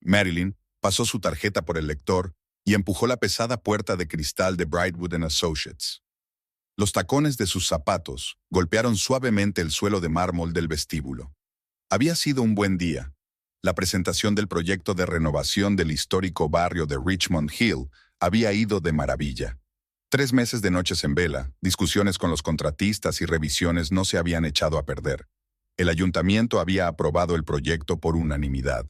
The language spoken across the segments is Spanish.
Marilyn pasó su tarjeta por el lector y empujó la pesada puerta de cristal de Brightwood and Associates. Los tacones de sus zapatos golpearon suavemente el suelo de mármol del vestíbulo. Había sido un buen día. La presentación del proyecto de renovación del histórico barrio de Richmond Hill había ido de maravilla. 3 meses de noches en vela, discusiones con los contratistas y revisiones no se habían echado a perder. El ayuntamiento había aprobado el proyecto por unanimidad.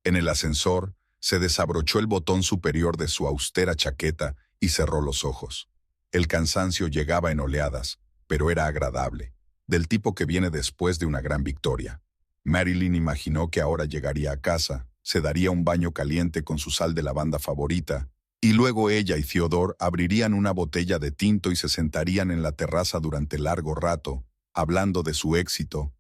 En el ascensor, se desabrochó el botón superior de su austera chaqueta y cerró los ojos. El cansancio llegaba en oleadas, pero era agradable, del tipo que viene después de una gran victoria. Marilyn imaginó que ahora llegaría a casa, se daría un baño caliente con su sal de lavanda favorita, y luego ella y Theodore abrirían una botella de tinto y se sentarían en la terraza durante largo rato, hablando de su éxito.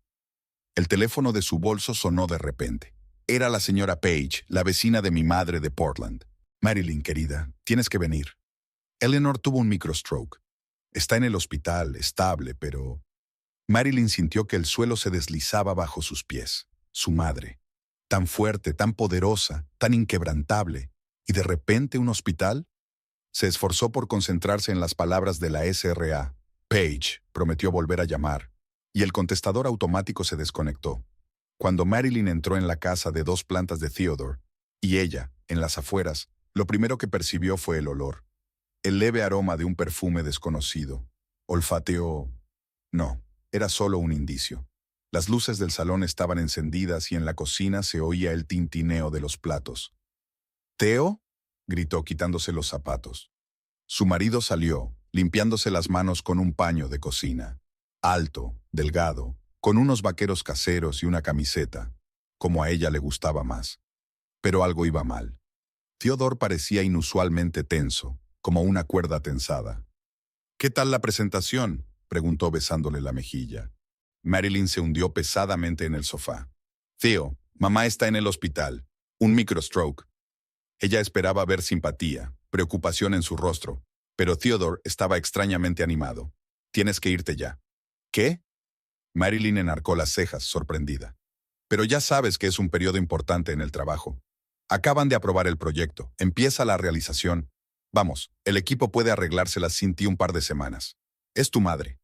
El teléfono de su bolso sonó de repente. Era la señora Page, la vecina de mi madre de Portland. Marilyn, querida, tienes que venir. Eleanor tuvo un microstroke. Está en el hospital, estable, pero... Marilyn sintió que el suelo se deslizaba bajo sus pies. Su madre. Tan fuerte, tan poderosa, tan inquebrantable. ¿Y de repente un hospital? Se esforzó por concentrarse en las palabras de la SRA. Page prometió volver a llamar, y el contestador automático se desconectó. Cuando Marilyn entró en la casa de 2 plantas de Theodore, y ella, en las afueras, lo primero que percibió fue el olor. El leve aroma de un perfume desconocido. Olfateó... No, era solo un indicio. Las luces del salón estaban encendidas y en la cocina se oía el tintineo de los platos. «¿Theo?», gritó quitándose los zapatos. Su marido salió, limpiándose las manos con un paño de cocina. Alto, delgado, con unos vaqueros caseros y una camiseta, como a ella le gustaba más. Pero algo iba mal. Theodore parecía inusualmente tenso, como una cuerda tensada. «¿Qué tal la presentación?», preguntó besándole la mejilla. Marilyn se hundió pesadamente en el sofá. «Theo, mamá está en el hospital. Un microstroke». Ella esperaba ver simpatía, preocupación en su rostro, pero Theodore estaba extrañamente animado. «Tienes que irte ya». «¿Qué?». Marilyn enarcó las cejas, sorprendida. «Pero ya sabes que es un periodo importante en el trabajo. Acaban de aprobar el proyecto. Empieza la realización. Vamos, el equipo puede arreglárselas sin ti un par de semanas. Es tu madre».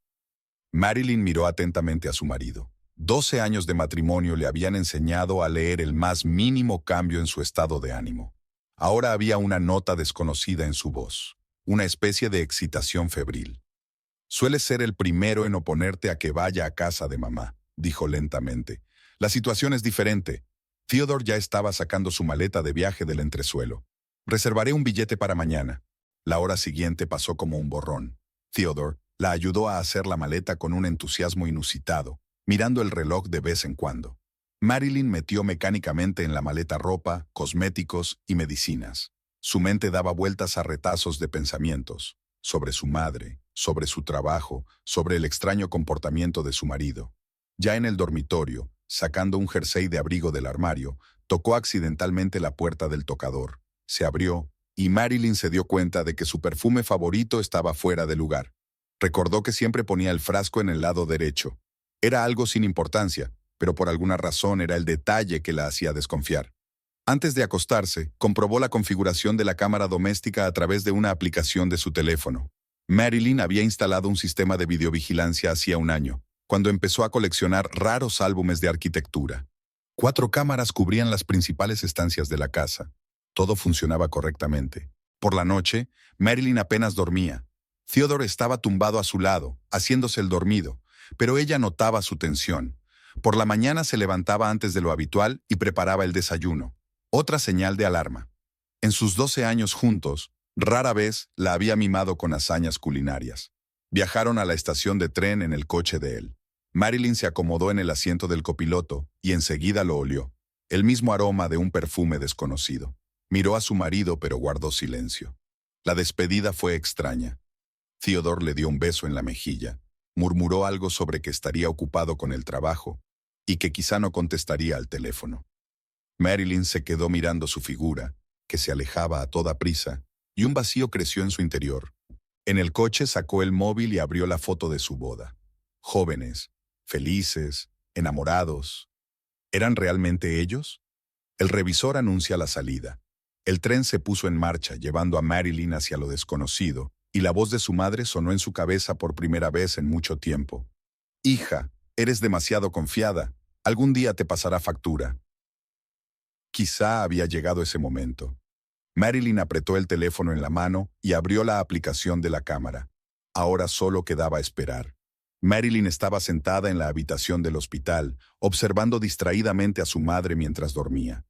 Marilyn miró atentamente a su marido. 12 años de matrimonio le habían enseñado a leer el más mínimo cambio en su estado de ánimo. Ahora había una nota desconocida en su voz, una especie de excitación febril. «Sueles ser el primero en oponerte a que vaya a casa de mamá», dijo lentamente. «La situación es diferente». Theodore ya estaba sacando su maleta de viaje del entresuelo. «Reservaré un billete para mañana». La hora siguiente pasó como un borrón. Theodore la ayudó a hacer la maleta con un entusiasmo inusitado, mirando el reloj de vez en cuando. Marilyn metió mecánicamente en la maleta ropa, cosméticos y medicinas. Su mente daba vueltas a retazos de pensamientos, sobre su madre, sobre su trabajo, sobre el extraño comportamiento de su marido. Ya en el dormitorio, sacando un jersey de abrigo del armario, tocó accidentalmente la puerta del tocador. Se abrió, y Marilyn se dio cuenta de que su perfume favorito estaba fuera de lugar. Recordó que siempre ponía el frasco en el lado derecho. Era algo sin importancia, pero por alguna razón era el detalle que la hacía desconfiar. Antes de acostarse, comprobó la configuración de la cámara doméstica a través de una aplicación de su teléfono. Marilyn había instalado un sistema de videovigilancia hacía un año, cuando empezó a coleccionar raros álbumes de arquitectura. 4 cámaras cubrían las principales estancias de la casa. Todo funcionaba correctamente. Por la noche, Marilyn apenas dormía. Theodore estaba tumbado a su lado, haciéndose el dormido, pero ella notaba su tensión. Por la mañana se levantaba antes de lo habitual y preparaba el desayuno. Otra señal de alarma. En sus 12 años juntos, rara vez la había mimado con hazañas culinarias. Viajaron a la estación de tren en el coche de él. Marilyn se acomodó en el asiento del copiloto y enseguida lo olió. El mismo aroma de un perfume desconocido. Miró a su marido pero guardó silencio. La despedida fue extraña. Theodore le dio un beso en la mejilla. Murmuró algo sobre que estaría ocupado con el trabajo y que quizá no contestaría al teléfono. Marilyn se quedó mirando su figura, que se alejaba a toda prisa, y un vacío creció en su interior. En el coche sacó el móvil y abrió la foto de su boda. Jóvenes, felices, enamorados. ¿Eran realmente ellos? El revisor anuncia la salida. El tren se puso en marcha, llevando a Marilyn hacia lo desconocido, y la voz de su madre sonó en su cabeza por primera vez en mucho tiempo. «Hija, eres demasiado confiada. Algún día te pasará factura». Quizá había llegado ese momento. Marilyn apretó el teléfono en la mano y abrió la aplicación de la cámara. Ahora solo quedaba esperar. Marilyn estaba sentada en la habitación del hospital, observando distraídamente a su madre mientras dormía.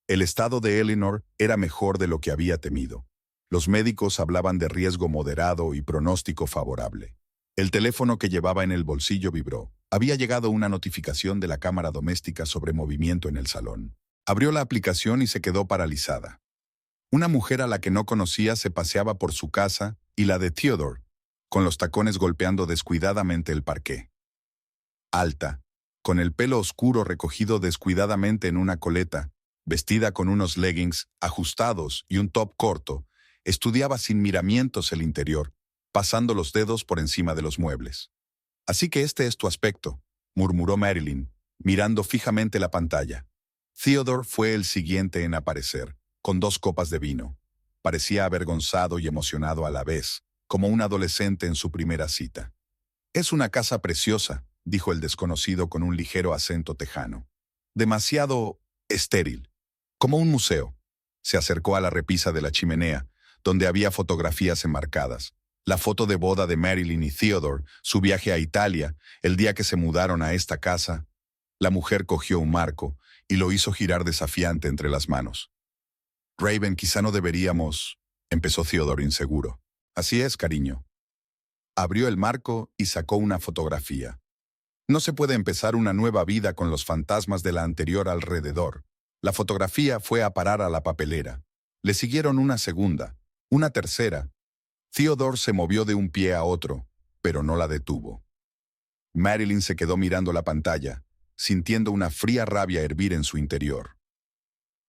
El estado de Eleanor era mejor de lo que había temido. Los médicos hablaban de riesgo moderado y pronóstico favorable. El teléfono que llevaba en el bolsillo vibró. Había llegado una notificación de la cámara doméstica sobre movimiento en el salón. Abrió la aplicación y se quedó paralizada. Una mujer a la que no conocía se paseaba por su casa y la de Theodore, con los tacones golpeando descuidadamente el parqué. Alta, con el pelo oscuro recogido descuidadamente en una coleta, vestida con unos leggings ajustados y un top corto, estudiaba sin miramientos el interior, pasando los dedos por encima de los muebles. «Así que este es tu aspecto», murmuró Marilyn, mirando fijamente la pantalla. Theodore fue el siguiente en aparecer, con 2 copas de vino. Parecía avergonzado y emocionado a la vez, como un adolescente en su primera cita. «Es una casa preciosa», dijo el desconocido con un ligero acento tejano. «Demasiado estéril, como un museo». Se acercó a la repisa de la chimenea, donde había fotografías enmarcadas. La foto de boda de Marilyn y Theodore, su viaje a Italia, el día que se mudaron a esta casa. La mujer cogió un marco y lo hizo girar desafiante entre las manos. «Raven, quizá no deberíamos», empezó Theodore inseguro. «Así es, cariño». Abrió el marco y sacó una fotografía. No se puede empezar una nueva vida con los fantasmas de la anterior alrededor. La fotografía fue a parar a la papelera. Le siguieron una segunda, una tercera. Theodore se movió de un pie a otro, pero no la detuvo. Marilyn se quedó mirando la pantalla, sintiendo una fría rabia hervir en su interior.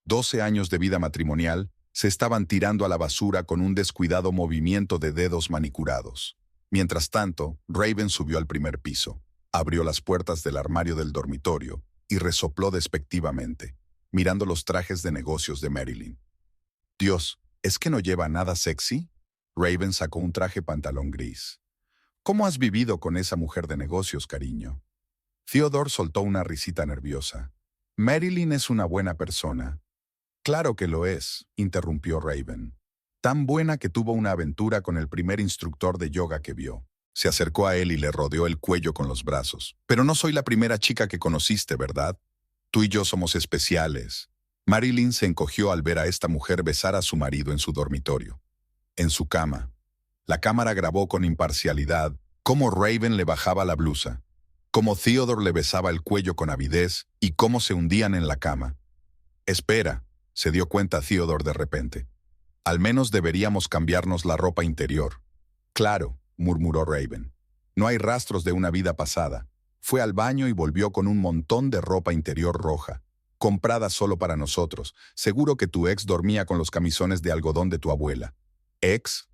12 años de vida matrimonial se estaban tirando a la basura con un descuidado movimiento de dedos manicurados. Mientras tanto, Raven subió al primer piso, abrió las puertas del armario del dormitorio y resopló despectivamente, mirando los trajes de negocios de Marilyn. «Dios, ¿es que no lleva nada sexy?» Raven sacó un traje pantalón gris. «¿Cómo has vivido con esa mujer de negocios, cariño?» Theodore soltó una risita nerviosa. «Marilyn es una buena persona». «Claro que lo es», interrumpió Raven. «Tan buena que tuvo una aventura con el primer instructor de yoga que vio». Se acercó a él y le rodeó el cuello con los brazos. «Pero no soy la primera chica que conociste, ¿verdad? Tú y yo somos especiales». Marilyn se encogió al ver a esta mujer besar a su marido en su dormitorio. En su cama. La cámara grabó con imparcialidad cómo Raven le bajaba la blusa, cómo Theodore le besaba el cuello con avidez y cómo se hundían en la cama. «Espera», se dio cuenta Theodore de repente. «Al menos deberíamos cambiarnos la ropa interior». «Claro», murmuró Raven. «No hay rastros de una vida pasada». Fue al baño y volvió con un montón de ropa interior roja, comprada solo para nosotros. «Seguro que tu ex dormía con los camisones de algodón de tu abuela». «¿Ex?»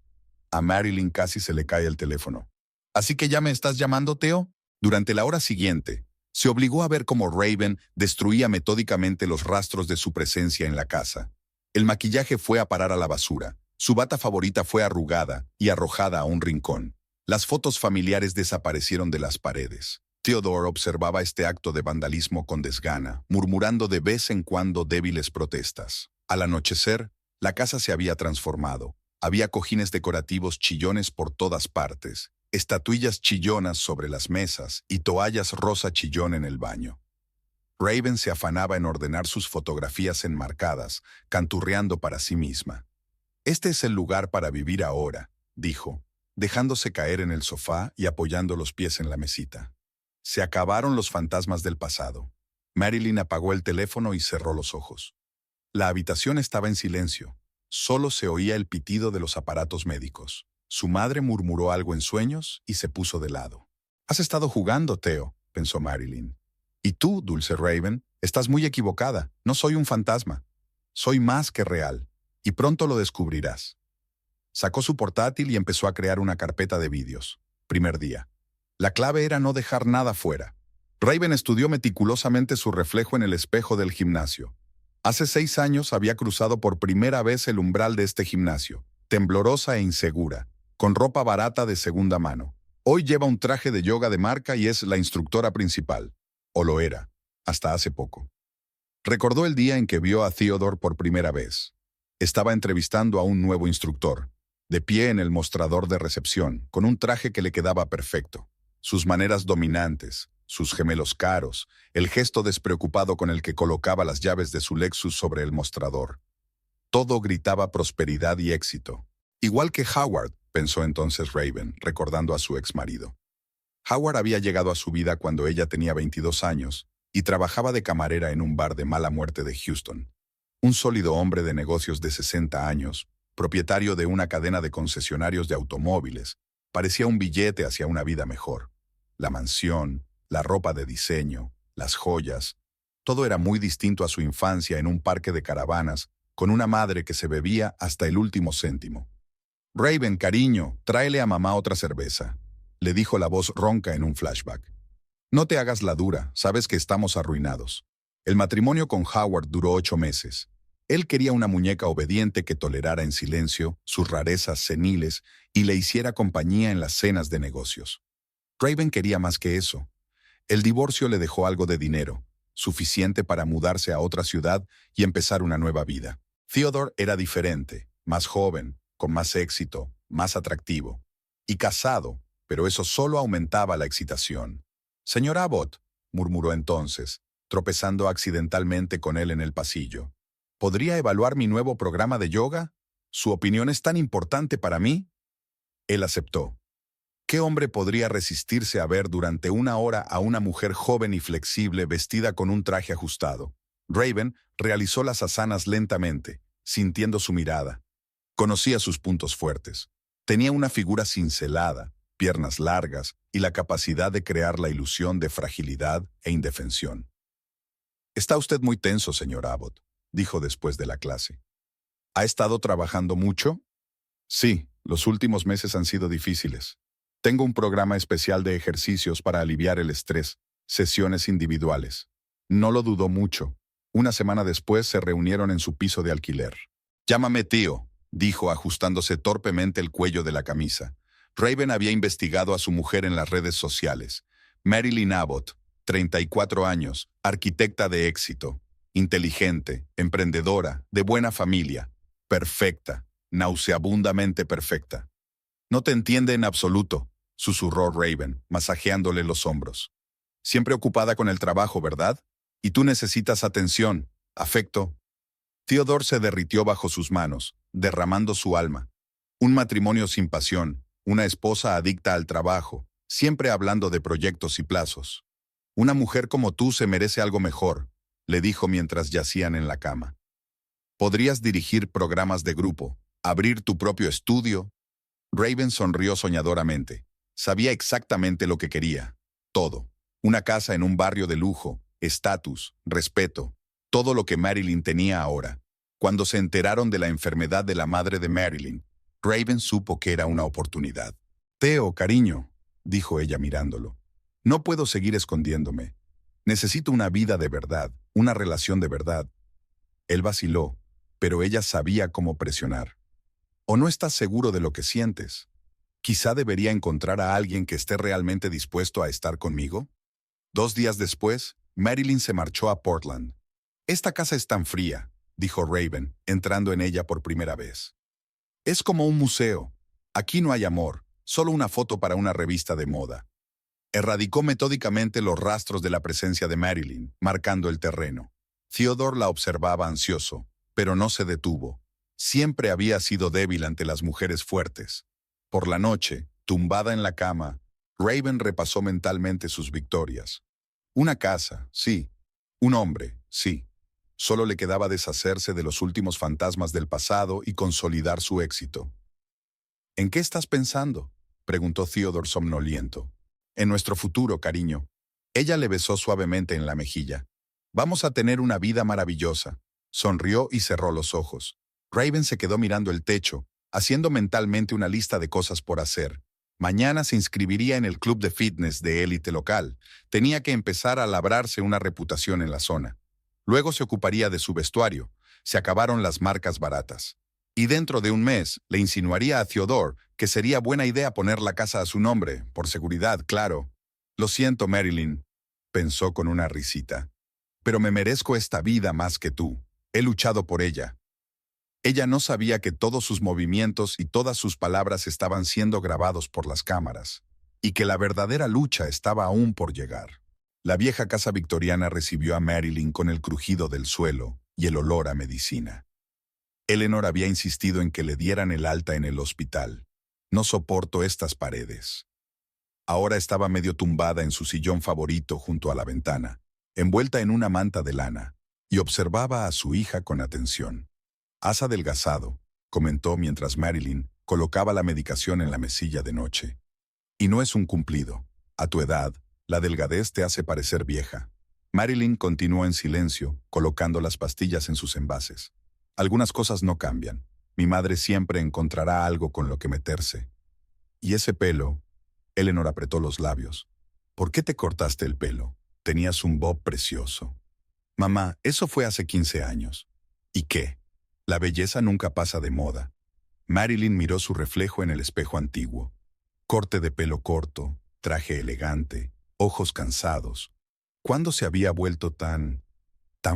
A Marilyn casi se le cae el teléfono. «¿Así que ya me estás llamando, Theo?» Durante la hora siguiente, se obligó a ver cómo Raven destruía metódicamente los rastros de su presencia en la casa. El maquillaje fue a parar a la basura. Su bata favorita fue arrugada y arrojada a un rincón. Las fotos familiares desaparecieron de las paredes. Theodore observaba este acto de vandalismo con desgana, murmurando de vez en cuando débiles protestas. Al anochecer, la casa se había transformado. Había cojines decorativos chillones por todas partes, estatuillas chillonas sobre las mesas y toallas rosa chillón en el baño. Raven se afanaba en ordenar sus fotografías enmarcadas, canturreando para sí misma. «Este es el lugar para vivir ahora», dijo, dejándose caer en el sofá y apoyando los pies en la mesita. Se acabaron los fantasmas del pasado. Marilyn apagó el teléfono y cerró los ojos. La habitación estaba en silencio. Solo se oía el pitido de los aparatos médicos. Su madre murmuró algo en sueños y se puso de lado. «Has estado jugando, Theo», pensó Marilyn. «Y tú, dulce Raven, estás muy equivocada. No soy un fantasma. Soy más que real. Y pronto lo descubrirás». Sacó su portátil y empezó a crear una carpeta de vídeos. Primer día. La clave era no dejar nada fuera. Raven estudió meticulosamente su reflejo en el espejo del gimnasio. Hace 6 años había cruzado por primera vez el umbral de este gimnasio, temblorosa e insegura, con ropa barata de segunda mano. Hoy lleva un traje de yoga de marca y es la instructora principal. O lo era, hasta hace poco. Recordó el día en que vio a Theodore por primera vez. Estaba entrevistando a un nuevo instructor, de pie en el mostrador de recepción, con un traje que le quedaba perfecto. Sus maneras dominantes, sus gemelos caros, el gesto despreocupado con el que colocaba las llaves de su Lexus sobre el mostrador. Todo gritaba prosperidad y éxito. Igual que Howard, pensó entonces Raven, recordando a su exmarido. Howard había llegado a su vida cuando ella tenía 22 años y trabajaba de camarera en un bar de mala muerte de Houston. Un sólido hombre de negocios de 60 años, propietario de una cadena de concesionarios de automóviles, parecía un billete hacia una vida mejor. La mansión, la ropa de diseño, las joyas, todo era muy distinto a su infancia en un parque de caravanas con una madre que se bebía hasta el último céntimo. «Raven, cariño, tráele a mamá otra cerveza», le dijo la voz ronca en un flashback. «No te hagas la dura, sabes que estamos arruinados». El matrimonio con Howard duró 8 meses. Él quería una muñeca obediente que tolerara en silencio sus rarezas seniles y le hiciera compañía en las cenas de negocios. Raven quería más que eso. El divorcio le dejó algo de dinero, suficiente para mudarse a otra ciudad y empezar una nueva vida. Theodore era diferente, más joven, con más éxito, más atractivo. Y casado, pero eso solo aumentaba la excitación. «Señor Abbott», murmuró entonces, tropezando accidentalmente con él en el pasillo. «¿Podría evaluar mi nuevo programa de yoga? ¿Su opinión es tan importante para mí?» Él aceptó. ¿Qué hombre podría resistirse a ver durante 1 hora a una mujer joven y flexible vestida con un traje ajustado? Raven realizó las asanas lentamente, sintiendo su mirada. Conocía sus puntos fuertes. Tenía una figura cincelada, piernas largas y la capacidad de crear la ilusión de fragilidad e indefensión. «Está usted muy tenso, señor Abbott», dijo después de la clase. «¿Ha estado trabajando mucho?» «Sí, los últimos meses han sido difíciles. Tengo un programa especial de ejercicios para aliviar el estrés, sesiones individuales». No lo dudó mucho. 1 semana después se reunieron en su piso de alquiler. «Llámame tío», dijo ajustándose torpemente el cuello de la camisa. Raven había investigado a su mujer en las redes sociales. Marilyn Abbott, 34 años, arquitecta de éxito, inteligente, emprendedora, de buena familia, perfecta, nauseabundamente perfecta. «No te entiende en absoluto», susurró Raven, masajeándole los hombros. «Siempre ocupada con el trabajo, ¿verdad? Y tú necesitas atención, afecto». Theodore se derritió bajo sus manos, derramando su alma. Un matrimonio sin pasión, una esposa adicta al trabajo, siempre hablando de proyectos y plazos. «Una mujer como tú se merece algo mejor», le dijo mientras yacían en la cama. «Podrías dirigir programas de grupo, abrir tu propio estudio». Raven sonrió soñadoramente. Sabía exactamente lo que quería. Todo. Una casa en un barrio de lujo, estatus, respeto. Todo lo que Marilyn tenía ahora. Cuando se enteraron de la enfermedad de la madre de Marilyn, Raven supo que era una oportunidad. «Theo, cariño», dijo ella mirándolo. «No puedo seguir escondiéndome. Necesito una vida de verdad, una relación de verdad». Él vaciló, pero ella sabía cómo presionar. «¿O no estás seguro de lo que sientes? Quizá debería encontrar a alguien que esté realmente dispuesto a estar conmigo». 2 días después, Marilyn se marchó a Portland. «Esta casa es tan fría», dijo Raven, entrando en ella por primera vez. «Es como un museo. Aquí no hay amor, solo una foto para una revista de moda». Erradicó metódicamente los rastros de la presencia de Marilyn, marcando el terreno. Theodore la observaba ansioso, pero no se detuvo. Siempre había sido débil ante las mujeres fuertes. Por la noche, tumbada en la cama, Raven repasó mentalmente sus victorias. Una casa, sí. Un hombre, sí. Solo le quedaba deshacerse de los últimos fantasmas del pasado y consolidar su éxito. «¿En qué estás pensando?», preguntó Theodore somnoliento. «En nuestro futuro, cariño». Ella le besó suavemente en la mejilla. «Vamos a tener una vida maravillosa». Sonrió y cerró los ojos. Raven se quedó mirando el techo, haciendo mentalmente una lista de cosas por hacer. Mañana se inscribiría en el club de fitness de élite local. Tenía que empezar a labrarse una reputación en la zona. Luego se ocuparía de su vestuario. Se acabaron las marcas baratas. Y dentro de un mes le insinuaría a Theodore que sería buena idea poner la casa a su nombre, por seguridad, claro. Lo siento, Marilyn, pensó con una risita. Pero me merezco esta vida más que tú. He luchado por ella. Ella no sabía que todos sus movimientos y todas sus palabras estaban siendo grabados por las cámaras, y que la verdadera lucha estaba aún por llegar. La vieja casa victoriana recibió a Marilyn con el crujido del suelo y el olor a medicina. Eleanor había insistido en que le dieran el alta en el hospital. No soporto estas paredes. Ahora estaba medio tumbada en su sillón favorito junto a la ventana, envuelta en una manta de lana, y observaba a su hija con atención. Has adelgazado, comentó mientras Marilyn colocaba la medicación en la mesilla de noche. Y no es un cumplido. A tu edad, la delgadez te hace parecer vieja. Marilyn continuó en silencio, colocando las pastillas en sus envases. Algunas cosas no cambian. Mi madre siempre encontrará algo con lo que meterse. ¿Y ese pelo? Eleanor apretó los labios. ¿Por qué te cortaste el pelo? Tenías un bob precioso. Mamá, eso fue hace 15 años. ¿Y qué? La belleza nunca pasa de moda. Marilyn miró su reflejo en el espejo antiguo. Corte de pelo corto, traje elegante, ojos cansados. ¿Cuándo se había vuelto tan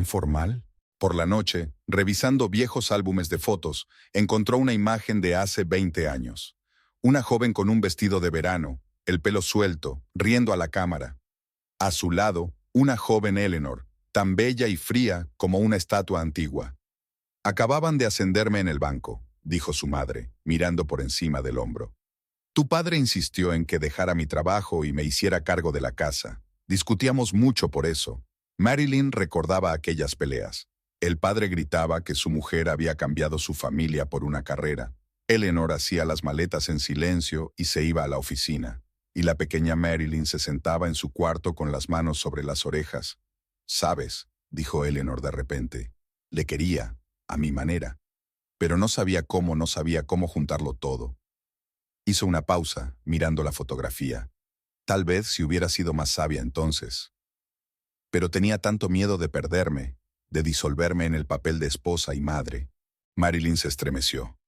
formal? Por la noche, revisando viejos álbumes de fotos, encontró una imagen de hace 20 años. Una joven con un vestido de verano, el pelo suelto, riendo a la cámara. A su lado, una joven Eleanor, tan bella y fría como una estatua antigua. Acababan de ascenderme en el banco, dijo su madre, mirando por encima del hombro. Tu padre insistió en que dejara mi trabajo y me hiciera cargo de la casa. Discutíamos mucho por eso. Marilyn recordaba aquellas peleas. El padre gritaba que su mujer había cambiado su familia por una carrera. Eleanor hacía las maletas en silencio y se iba a la oficina. Y la pequeña Marilyn se sentaba en su cuarto con las manos sobre las orejas. «Sabes», dijo Eleanor de repente, «le quería, a mi manera. Pero no sabía cómo juntarlo todo». Hizo una pausa, mirando la fotografía. Tal vez si hubiera sido más sabia entonces. Pero tenía tanto miedo de perderme, de disolverme en el papel de esposa y madre. Marilyn se estremeció.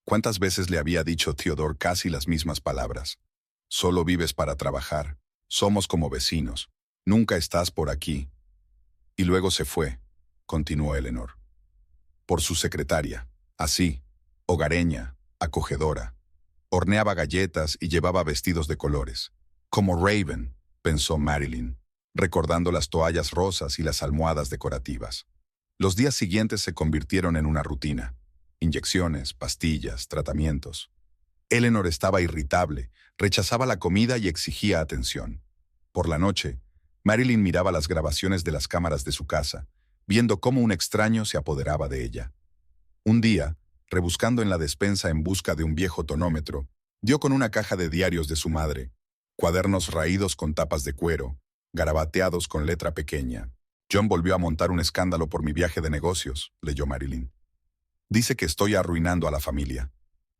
¿Cuántas veces le había dicho Theodore casi las mismas palabras? Solo vives para trabajar. Somos como vecinos. Nunca estás por aquí. Y luego se fue, continuó Eleanor. Por su secretaria, así, hogareña, acogedora. Horneaba galletas y llevaba vestidos de colores. Como Raven, pensó Marilyn, recordando las toallas rosas y las almohadas decorativas. Los días siguientes se convirtieron en una rutina. Inyecciones, pastillas, tratamientos. Eleanor estaba irritable, rechazaba la comida y exigía atención. Por la noche, Marilyn miraba las grabaciones de las cámaras de su casa, viendo cómo un extraño se apoderaba de ella. Un día, rebuscando en la despensa en busca de un viejo tonómetro, dio con una caja de diarios de su madre, cuadernos raídos con tapas de cuero, garabateados con letra pequeña. John volvió a montar un escándalo por mi viaje de negocios, leyó Marilyn. Dice que estoy arruinando a la familia.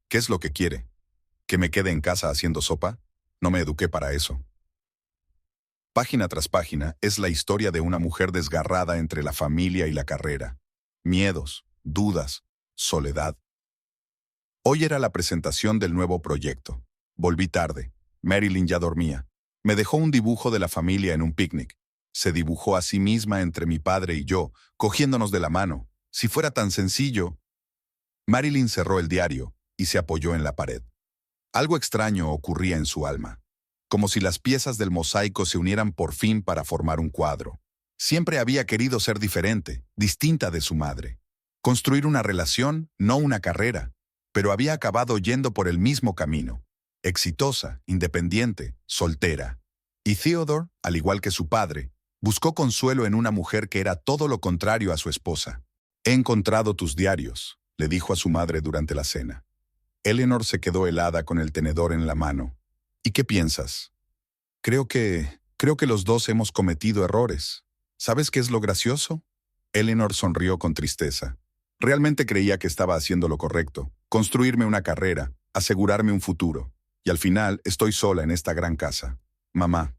¿Qué es lo que quiere? ¿Que me quede en casa haciendo sopa? No me eduqué para eso. Página tras página es la historia de una mujer desgarrada entre la familia y la carrera. Miedos, dudas, soledad. Hoy era la presentación del nuevo proyecto. Volví tarde. Marilyn ya dormía. Me dejó un dibujo de la familia en un picnic. Se dibujó a sí misma entre mi padre y yo, cogiéndonos de la mano. Si fuera tan sencillo. Marilyn cerró el diario y se apoyó en la pared. Algo extraño ocurría en su alma, como si las piezas del mosaico se unieran por fin para formar un cuadro. Siempre había querido ser diferente, distinta de su madre. Construir una relación, no una carrera, pero había acabado yendo por el mismo camino. Exitosa, independiente, soltera. Y Theodore, al igual que su padre, buscó consuelo en una mujer que era todo lo contrario a su esposa. «He encontrado tus diarios», le dijo a su madre durante la cena. Eleanor se quedó helada con el tenedor en la mano. «¿Y qué piensas?» Creo que los dos hemos cometido errores. ¿Sabes qué es lo gracioso?» Eleanor sonrió con tristeza. Realmente creía que estaba haciendo lo correcto, construirme una carrera, asegurarme un futuro. Y al final estoy sola en esta gran casa. Mamá.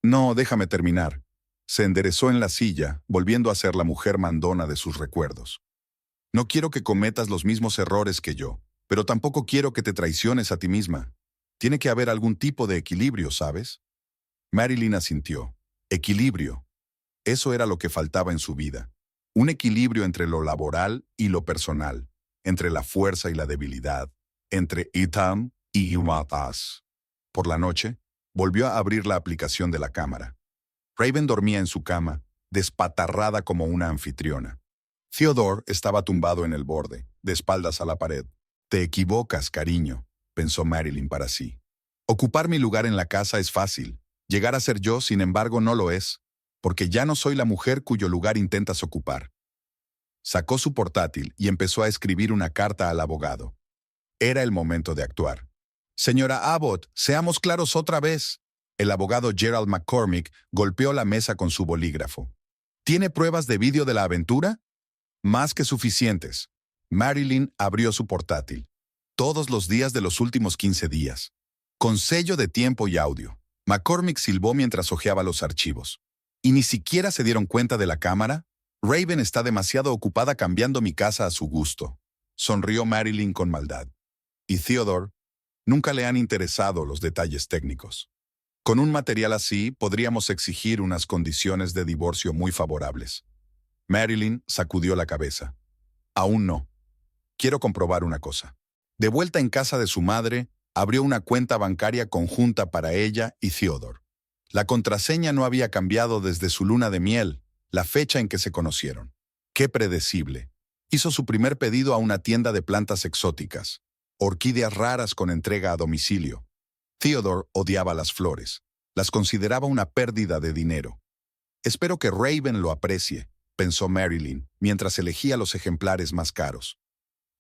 No, déjame terminar. se enderezó en la silla, volviendo a ser la mujer mandona de sus recuerdos. No quiero que cometas los mismos errores que yo, pero tampoco quiero que te traiciones a ti misma. Tiene que haber algún tipo de equilibrio, ¿sabes? Marilyn asintió. Equilibrio. Eso era lo que faltaba en su vida. Un equilibrio entre lo laboral y lo personal, entre la fuerza y la debilidad, entre Itam y Imatas. Por la noche, volvió a abrir la aplicación de la cámara. Raven dormía en su cama, despatarrada como una anfitriona. Theodore estaba tumbado en el borde, de espaldas a la pared. Te equivocas, cariño, pensó Marilyn para sí. Ocupar mi lugar en la casa es fácil. Llegar a ser yo, sin embargo, no lo es, porque ya no soy la mujer cuyo lugar intentas ocupar. Sacó su portátil y empezó a escribir una carta al abogado. Era el momento de actuar. Señora Abbott, seamos claros otra vez. El abogado Gerald McCormick golpeó la mesa con su bolígrafo. ¿Tiene pruebas de vídeo de la aventura? Más que suficientes. Marilyn abrió su portátil. Todos los días de los últimos 15 días. Con sello de tiempo y audio. McCormick silbó mientras hojeaba los archivos. ¿Y ni siquiera se dieron cuenta de la cámara? Raven está demasiado ocupada cambiando mi casa a su gusto. Sonrió Marilyn con maldad. Y Theodore, nunca le han interesado los detalles técnicos. Con un material así, podríamos exigir unas condiciones de divorcio muy favorables. Marilyn sacudió la cabeza. Aún no. Quiero comprobar una cosa. De vuelta en casa de su madre, abrió una cuenta bancaria conjunta para ella y Theodore. La contraseña no había cambiado desde su luna de miel, la fecha en que se conocieron. ¡Qué predecible! Hizo su primer pedido a una tienda de plantas exóticas, orquídeas raras con entrega a domicilio. Theodore odiaba las flores. Las consideraba una pérdida de dinero. Espero que Raven lo aprecie, pensó Marilyn, mientras elegía los ejemplares más caros.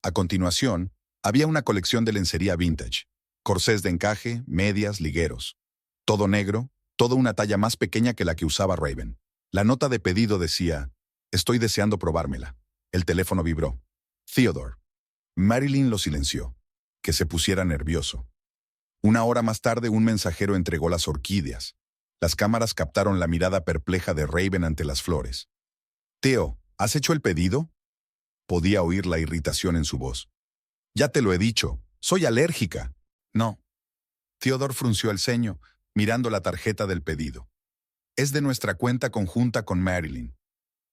A continuación, había una colección de lencería vintage, corsés de encaje, medias, ligueros. Todo negro, todo una talla más pequeña que la que usaba Raven. La nota de pedido decía, estoy deseando probármela. El teléfono vibró. Theodore. Marilyn lo silenció. Que se pusiera nervioso. Una hora más tarde, un mensajero entregó las orquídeas. Las cámaras captaron la mirada perpleja de Raven ante las flores. Theo, ¿has hecho el pedido? Podía oír la irritación en su voz. Ya te lo he dicho, soy alérgica. No. Theodore frunció el ceño, mirando la tarjeta del pedido. Es de nuestra cuenta conjunta con Marilyn.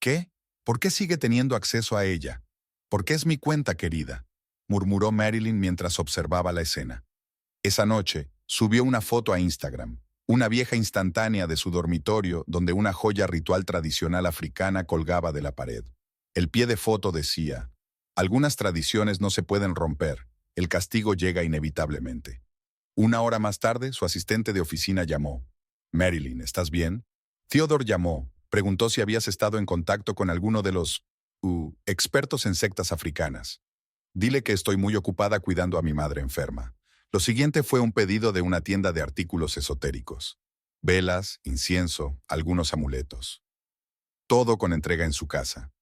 ¿Qué? ¿Por qué sigue teniendo acceso a ella? Porque es mi cuenta, querida, murmuró Marilyn mientras observaba la escena. Esa noche, subió una foto a Instagram, una vieja instantánea de su dormitorio donde una joya ritual tradicional africana colgaba de la pared. El pie de foto decía, algunas tradiciones no se pueden romper, el castigo llega inevitablemente. Una hora más tarde, su asistente de oficina llamó. Marilyn, ¿estás bien? Theodore llamó, preguntó si habías estado en contacto con alguno de los expertos en sectas africanas. Dile que estoy muy ocupada cuidando a mi madre enferma. Lo siguiente fue un pedido de una tienda de artículos esotéricos. Velas, incienso, algunos amuletos. Todo con entrega en su casa.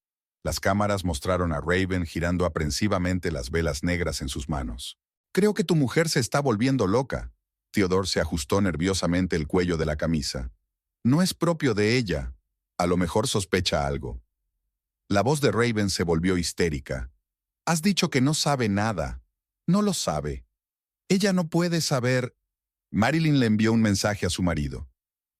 Las cámaras mostraron a Raven girando aprensivamente las velas negras en sus manos. Creo que tu mujer se está volviendo loca. Theodore se ajustó nerviosamente el cuello de la camisa. No es propio de ella. A lo mejor sospecha algo. La voz de Raven se volvió histérica. Has dicho que no sabe nada. No lo sabe. Ella no puede saber. Marilyn le envió un mensaje a su marido.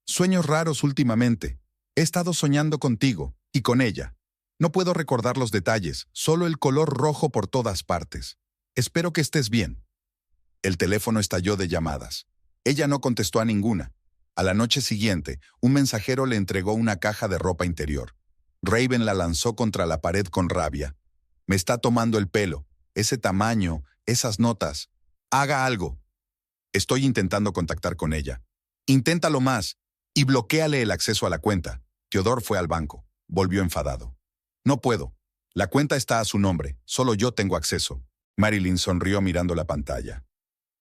Sueños raros últimamente. He estado soñando contigo y con ella. No puedo recordar los detalles, solo el color rojo por todas partes. Espero que estés bien. El teléfono estalló de llamadas. Ella no contestó a ninguna. A la noche siguiente, un mensajero le entregó una caja de ropa interior. Raven la lanzó contra la pared con rabia. Me está tomando el pelo. Ese tamaño, esas notas. Haga algo. Estoy intentando contactar con ella. Inténtalo más y bloquéale el acceso a la cuenta. Theodore fue al banco. Volvió enfadado. No puedo. La cuenta está a su nombre. Solo yo tengo acceso. Marilyn sonrió mirando la pantalla.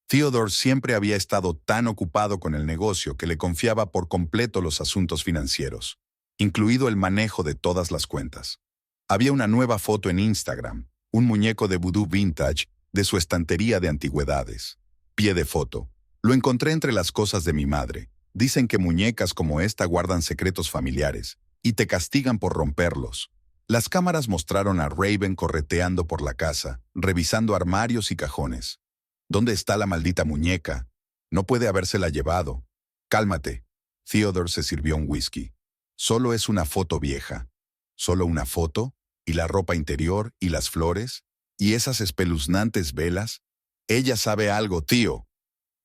Theodore siempre había estado tan ocupado con el negocio que le confiaba por completo los asuntos financieros, incluido el manejo de todas las cuentas. Había una nueva foto en Instagram, un muñeco de vudú vintage de su estantería de antigüedades. Pie de foto. Lo encontré entre las cosas de mi madre. Dicen que muñecas como esta guardan secretos familiares y te castigan por romperlos. Las cámaras mostraron a Raven correteando por la casa, revisando armarios y cajones. ¿Dónde está la maldita muñeca? No puede habérsela llevado. Cálmate. Theodore se sirvió un whisky. Solo es una foto vieja. Solo una foto, y la ropa interior, y las flores, y esas espeluznantes velas. Ella sabe algo, tío.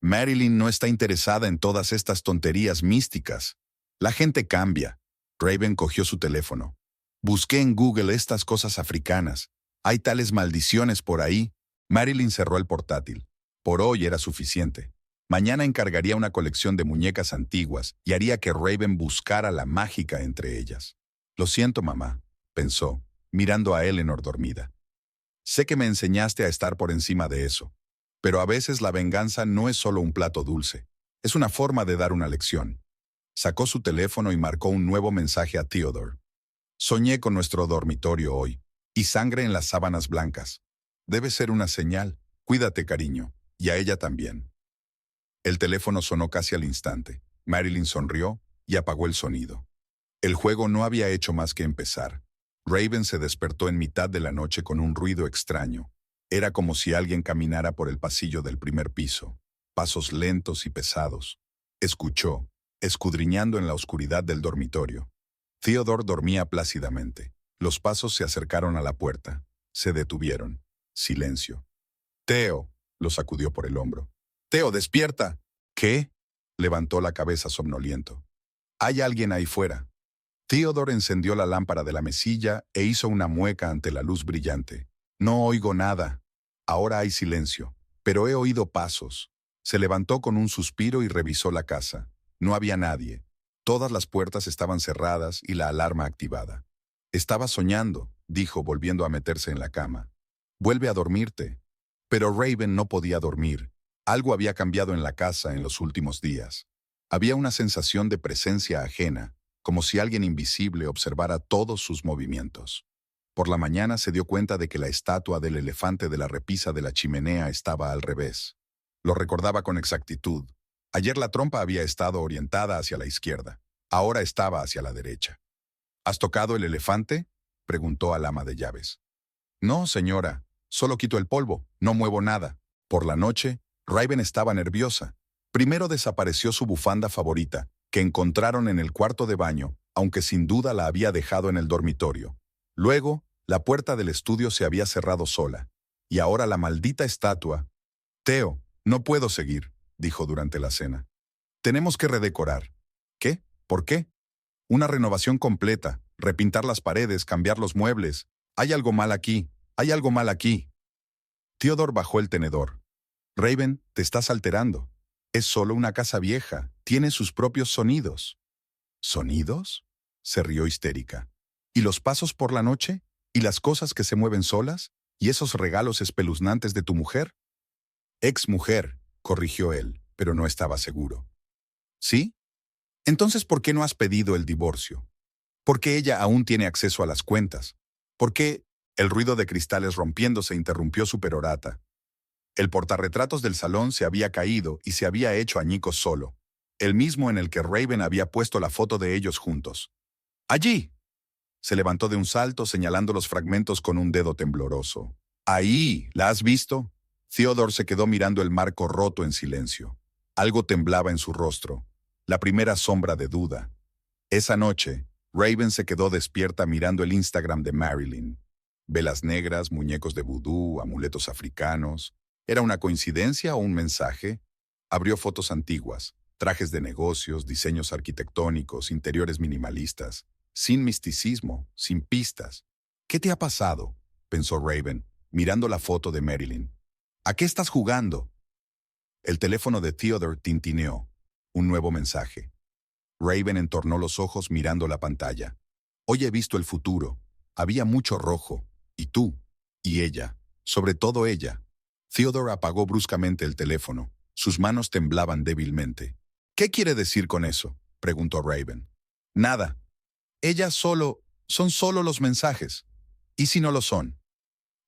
Marilyn no está interesada en todas estas tonterías místicas. La gente cambia. Raven cogió su teléfono. Busqué en Google estas cosas africanas. Hay tales maldiciones por ahí. Marilyn cerró el portátil. Por hoy era suficiente. Mañana encargaría una colección de muñecas antiguas y haría que Raven buscara la mágica entre ellas. Lo siento, mamá, pensó, mirando a Eleanor dormida. Sé que me enseñaste a estar por encima de eso. Pero a veces la venganza no es solo un plato dulce. Es una forma de dar una lección. Sacó su teléfono y marcó un nuevo mensaje a Theodore. Soñé con nuestro dormitorio hoy, y sangre en las sábanas blancas. Debe ser una señal. Cuídate, cariño, y a ella también. El teléfono sonó casi al instante. Marilyn sonrió y apagó el sonido. El juego no había hecho más que empezar. Raven se despertó en mitad de la noche con un ruido extraño. Era como si alguien caminara por el pasillo del primer piso, pasos lentos y pesados. Escuchó, escudriñando en la oscuridad del dormitorio. Theodore dormía plácidamente. Los pasos se acercaron a la puerta. Se detuvieron. Silencio. «Theo», lo sacudió por el hombro. «Theo, despierta». «¿Qué?», levantó la cabeza somnoliento. «Hay alguien ahí fuera». Theodore encendió la lámpara de la mesilla e hizo una mueca ante la luz brillante. «No oigo nada». Ahora hay silencio, pero he oído pasos. Se levantó con un suspiro y revisó la casa. No había nadie. Todas las puertas estaban cerradas y la alarma activada. «Estaba soñando», dijo volviendo a meterse en la cama. «Vuelve a dormirte». Pero Raven no podía dormir. Algo había cambiado en la casa en los últimos días. Había una sensación de presencia ajena, como si alguien invisible observara todos sus movimientos. Por la mañana se dio cuenta de que la estatua del elefante de la repisa de la chimenea estaba al revés. Lo recordaba con exactitud. Ayer la trompa había estado orientada hacia la izquierda. Ahora estaba hacia la derecha. «¿Has tocado el elefante?», preguntó al ama de llaves. «No, señora. Solo quito el polvo. No muevo nada». Por la noche, Raven estaba nerviosa. Primero desapareció su bufanda favorita, que encontraron en el cuarto de baño, aunque sin duda la había dejado en el dormitorio. Luego, la puerta del estudio se había cerrado sola. Y ahora la maldita estatua. «Theo, no puedo seguir», dijo durante la cena. «Tenemos que redecorar». «¿Qué? ¿Por qué?» «Una renovación completa, repintar las paredes, cambiar los muebles. Hay algo mal aquí, hay algo mal aquí». Theodore bajó el tenedor. «Raven, te estás alterando. Es solo una casa vieja, tiene sus propios sonidos». «¿Sonidos?», se rió histérica. «¿Y los pasos por la noche? ¿Y las cosas que se mueven solas? ¿Y esos regalos espeluznantes de tu mujer?» «Ex mujer», corrigió él, pero no estaba seguro. «¿Sí? Entonces, ¿por qué no has pedido el divorcio? ¿Por qué ella aún tiene acceso a las cuentas? ¿Por qué...?» El ruido de cristales rompiéndose interrumpió su perorata. El portarretratos del salón se había caído y se había hecho añicos solo, el mismo en el que Raven había puesto la foto de ellos juntos. «¡Allí!». Se levantó de un salto señalando los fragmentos con un dedo tembloroso. «¡Ahí! ¿La has visto?». Theodore se quedó mirando el marco roto en silencio. Algo temblaba en su rostro, la primera sombra de duda. Esa noche, Raven se quedó despierta mirando el Instagram de Marilyn. Velas negras, muñecos de vudú, amuletos africanos. ¿Era una coincidencia o un mensaje? Abrió fotos antiguas, trajes de negocios, diseños arquitectónicos, interiores minimalistas, sin misticismo, sin pistas. «¿Qué te ha pasado?», pensó Raven, mirando la foto de Marilyn. «¿A qué estás jugando?». El teléfono de Theodore tintineó. Un nuevo mensaje. Raven entornó los ojos mirando la pantalla. «Hoy he visto el futuro. Había mucho rojo. Y tú. Y ella. Sobre todo ella». Theodore apagó bruscamente el teléfono. Sus manos temblaban débilmente. «¿Qué quiere decir con eso?», preguntó Raven. «Nada. Son solo los mensajes. ¿Y si no lo son?».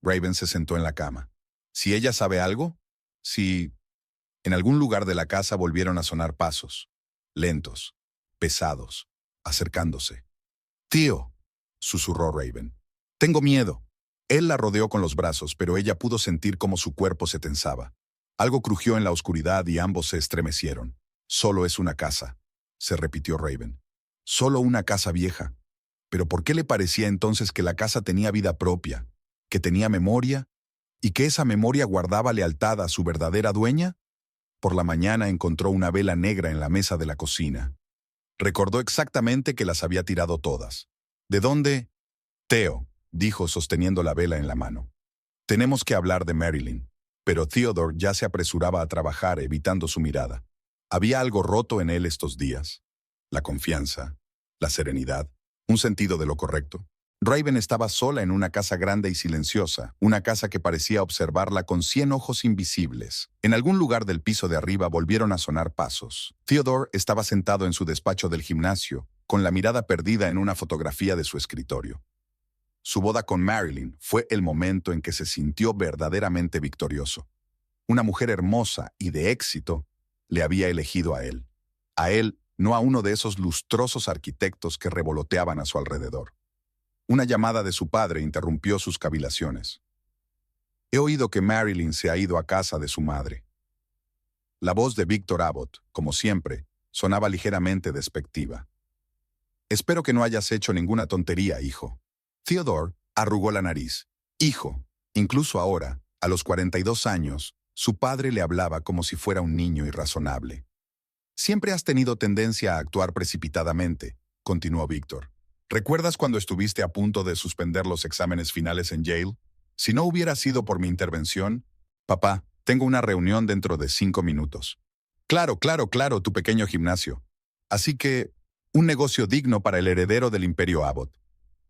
Raven se sentó en la cama. «¿Si ella sabe algo? Si...». En algún lugar de la casa volvieron a sonar pasos. lentos, pesados, acercándose. «Tío», susurró Raven. «Tengo miedo». Él la rodeó con los brazos, pero ella pudo sentir cómo su cuerpo se tensaba. Algo crujió en la oscuridad y ambos se estremecieron. «Solo es una casa», se repitió Raven. «Solo una casa vieja». Pero ¿por qué le parecía entonces que la casa tenía vida propia, que tenía memoria, y que esa memoria guardaba lealtad a su verdadera dueña? Por la mañana encontró una vela negra en la mesa de la cocina. Recordó exactamente que las había tirado todas. ¿De dónde? «Theo», dijo sosteniendo la vela en la mano. «Tenemos que hablar de Marilyn». Pero Theodore ya se apresuraba a trabajar, evitando su mirada. Había algo roto en él estos días. La confianza, la serenidad, un sentido de lo correcto. Raven estaba sola en una casa grande y silenciosa, una casa que parecía observarla con 100 ojos invisibles. En algún lugar del piso de arriba volvieron a sonar pasos. Theodore estaba sentado en su despacho del gimnasio, con la mirada perdida en una fotografía de su escritorio. Su boda con Marilyn fue el momento en que se sintió verdaderamente victorioso. Una mujer hermosa y de éxito le había elegido a él. A él, no a uno de esos lustrosos arquitectos que revoloteaban a su alrededor. Una llamada de su padre interrumpió sus cavilaciones. «He oído que Marilyn se ha ido a casa de su madre». La voz de Victor Abbott, como siempre, sonaba ligeramente despectiva. «Espero que no hayas hecho ninguna tontería, hijo». Theodore arrugó la nariz. Hijo, incluso ahora, a los 42 años, su padre le hablaba como si fuera un niño irrazonable. «Siempre has tenido tendencia a actuar precipitadamente», continuó Victor. «¿Recuerdas cuando estuviste a punto de suspender los exámenes finales en Yale? Si no hubiera sido por mi intervención...» «Papá, tengo una reunión dentro de 5 minutos». Claro, tu pequeño gimnasio. Así que, un negocio digno para el heredero del Imperio Abbott».